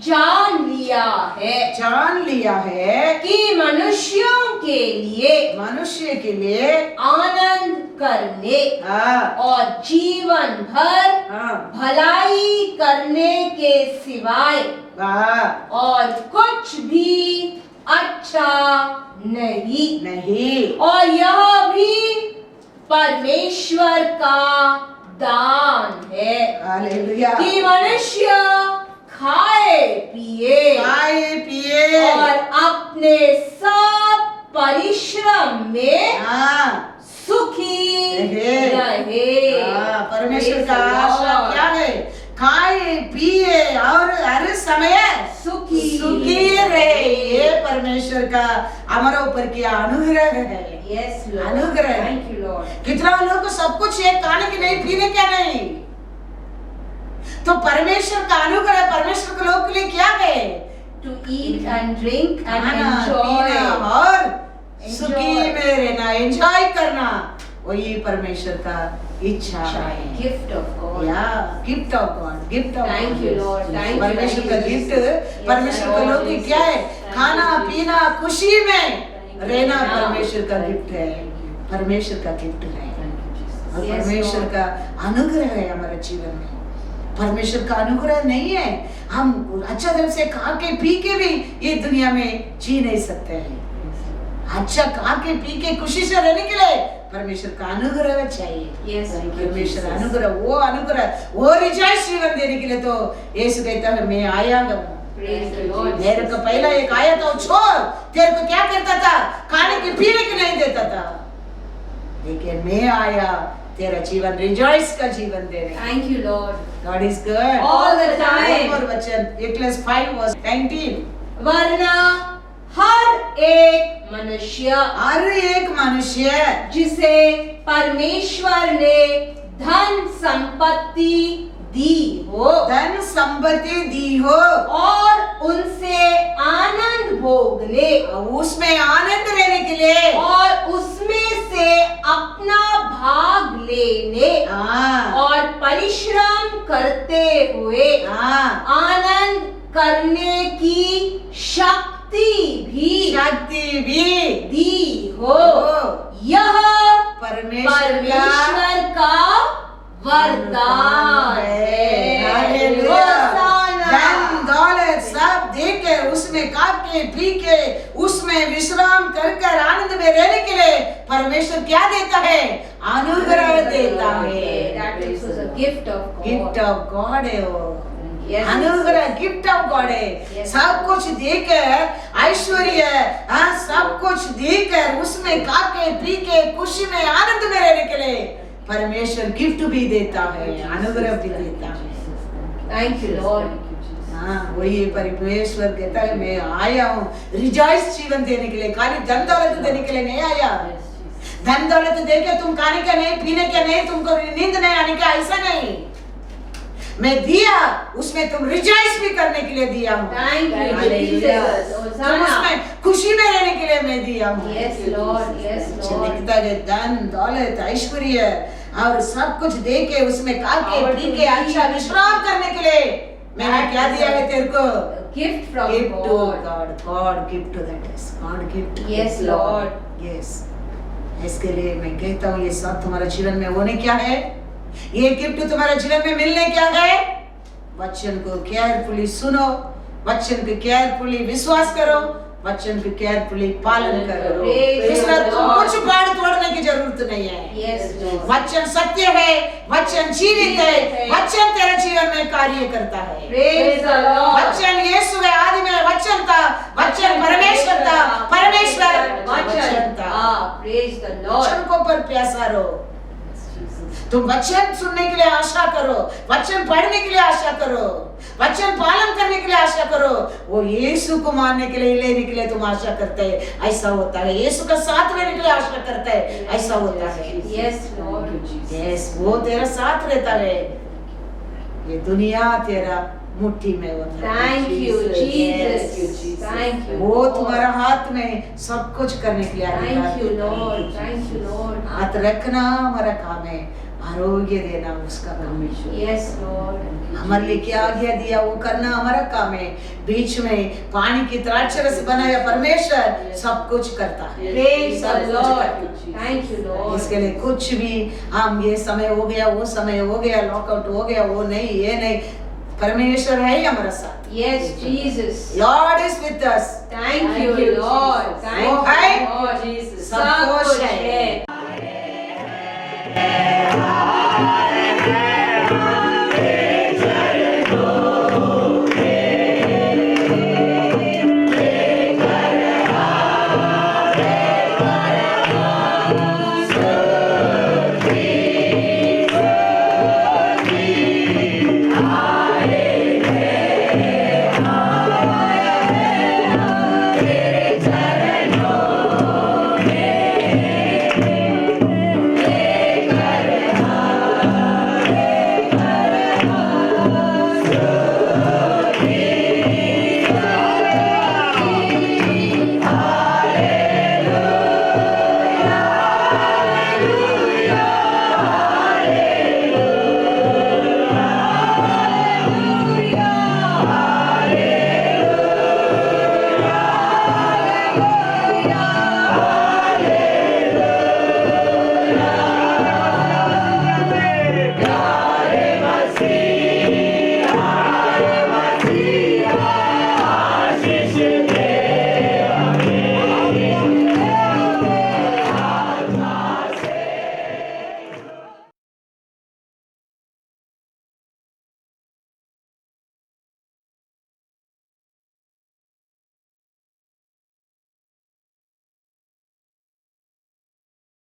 जान लिया है जान लिया है कि मनुष्यों के लिए मनुष्य के लिए आनंद करने हाँ और जीवन भर हाँ भलाई करने के सिवाय हाँ और कुछ भी अच्छा नहीं, नहीं और यह भी परमेश्वर का दान है हालेलुया। कि मनुष्य खाए पिए खाए पिए और अपने सब परिश्रम में हाँ सुखी रहे। रहे। परमेश्वर Praise का the आशा Lord. क्या है? खाए पिए और हर समय सुखी सुखी रहे। ये परमेश्वर का हमारे ऊपर किया अनुग्रह है। Yes, Lord. अनुग्रह। Thank you, Lord. कितना लोग को सब कुछ है, खाने की नहीं, पीने क्या नहीं। तो परमेश्वर का अनुग्रह परमेश्वर के लोग के लिए क्या है? To eat and drink and खाना enjoy. पीना और Enjoy. सुखी में रहना, एंजॉय करना, वही परमेश्वर का इच्छा है। Gift of God. या gift of God, gift of Thank you, Lord. Thank you, परमेश्वर का Lord गिफ्ट Jesus. परमेश्वर Yes, के Lord लोग की Jesus. क्या है? Thank खाना you, Jesus. पीना खुशी में Thank you. रहना Yeah. परमेश्वर का Thank गिफ्ट you. है। Thank you. परमेश्वर का गिफ्ट है और Yes, परमेश्वर Lord. का अनुग्रह है हमारे जीवन में। परमेश्वर का अनुग्रह नहीं है, हम अच्छा ढंग से खा के पी के भी ये दुनिया में जी नहीं सकते हैं। अच्छा खा के पी के खुशी से रहने के लिए परमेश्वर का अनुग्रह चाहिए। Yes, thank you, परमेश्वर Jesus. अनुग्रह वो रिजॉइस जीवन देने के लिए तो यीशु कहता है मैं आया हूँ। Praise the Lord. मेरे को पहला एक आया था, छोड़, तेरे को क्या करता था? खाने की पीने की नहीं देता था, लेकिन मैं आया तेरा जीवन रिजॉइस का जीवन देने। Thank you, Lord. God is good All the time. और वचन Ecclesiastes 5:19 वरना हर एक मनुष्य हर एक मनुष्य जिसे परमेश्वर ने धन संपत्ति दी हो धन संपत्ति दी हो और उनसे आनंद भोगने उसमें आनंद लेने के लिए और उसमें से अपना भाग लेने हाँ और परिश्रम करते हुए हाँ आनंद करने की शक्ति भी दी हो यह परमेश्वर का वरदान है। हालेलुया। धन दौलत सब देके उसमें खा के पी के उसमें विश्राम कर कर आनंद में रहने के लिए परमेश्वर क्या देता है? अनुग्रह देता है। That is a gift of God. Gift of God है वो। Yes, अनुग्रह गिफ्ट ऑफ गॉड है। Yes. सब कुछ देकर ऐश्वर्य सब कुछ देकर उसमें खा के पी के खुशी में आनंद में रहने के लिए परमेश्वर गिफ्ट भी देता है, अनुग्रह भी देता है। Thank you, Lord. हाँ वही परमेश्वर कहता है मैं आया हूँ रिजॉइस जीवन देने के लिए, खाली धन दौलत देने के लिए नहीं आया। धन दौलत देके तुम खाने का नहीं, पीने का नहीं, तुमको नींद नहीं आने का, ऐसा नहीं। मैं दिया उसमें तुम रिजॉइस भी करने के लिए दिया हूँ। Thank you, hallelujah. Jesus. तुम Hosanna. उसमें खुशी में रहने के लिए मैं दिया हूँ। Yes, Lord. Yes, Lord. लिखता है धन दौलत ऐश्वर्य और सब कुछ दे के उसमें खा के Power पी to के eat. अच्छा विश्राम करने के लिए मैंने क्या दिया है तेरे को? Gift from Give to God. God. God give to that is. God give to Yes, that. Lord. Yes. इसके लिए मैं कहता हूँ ये सब तुम्हारे जीवन में होने क्या है? ये गिफ्ट तुम्हारे जीवन में मिलने क्या है? वचन को केयरफुली सुनो, वचन को केयरफुली विश्वास करो, वचन को केयरफुली पालन करो। Praise इसमें the तुम Lord. कुछ बाढ़ तोड़ने की जरूरत नहीं है। Yes, Lord. वचन सत्य है, वचन जीवित है, जीवित है। वचन तेरे जीवन में कार्य करता है। Praise the Lord. वचन यीशु है, आदि में वचन था, वचन परमेश्वर था, परमेश्वर वचन था। Praise the Lord. वचन को पर प्यासा रहो। तुम वचन सुनने के लिए आशा करो, वचन पढ़ने के लिए आशा करो, वचन पालन करने के लिए आशा करो। वो यीशु को मानने के लिए लेने के लिए तुम आशा करते हैं, ऐसा होता है। यीशु का साथ रहने के लिए आशा करते हैं, ऐसा होता है। Yes, Lord. यस वो तेरा साथ रहता है, ये दुनिया तेरा मुट्ठी में होता है। Thank you, Yes. Jesus. Thank you. वो तुम्हारा हाथ में सब कुछ करने के लिए अधिकार Thank you, देता है। Lord. Thank you, Lord. हाथ रखना हमारा काम है, आरोग्य देना उसका काम है। Yes, Lord. हमारे लिए क्या आज्ञा दिया वो करना हमारा काम है। बीच में पानी की द्राक्षरस बनाया परमेश्वर सब कुछ करता है। Praise the सब कुछ Lord. करता है। Thank you, Lord. इसके लिए कुछ भी हम ये समय हो गया, वो समय हो गया, लॉकआउट हो गया, वो नहीं, ये नहीं, परमेश्वर है ही हमारा साथ। Yes, Jesus. Lord is with us. Thank you, Lord. Thank वो है, you, Lord. सब कुछ है।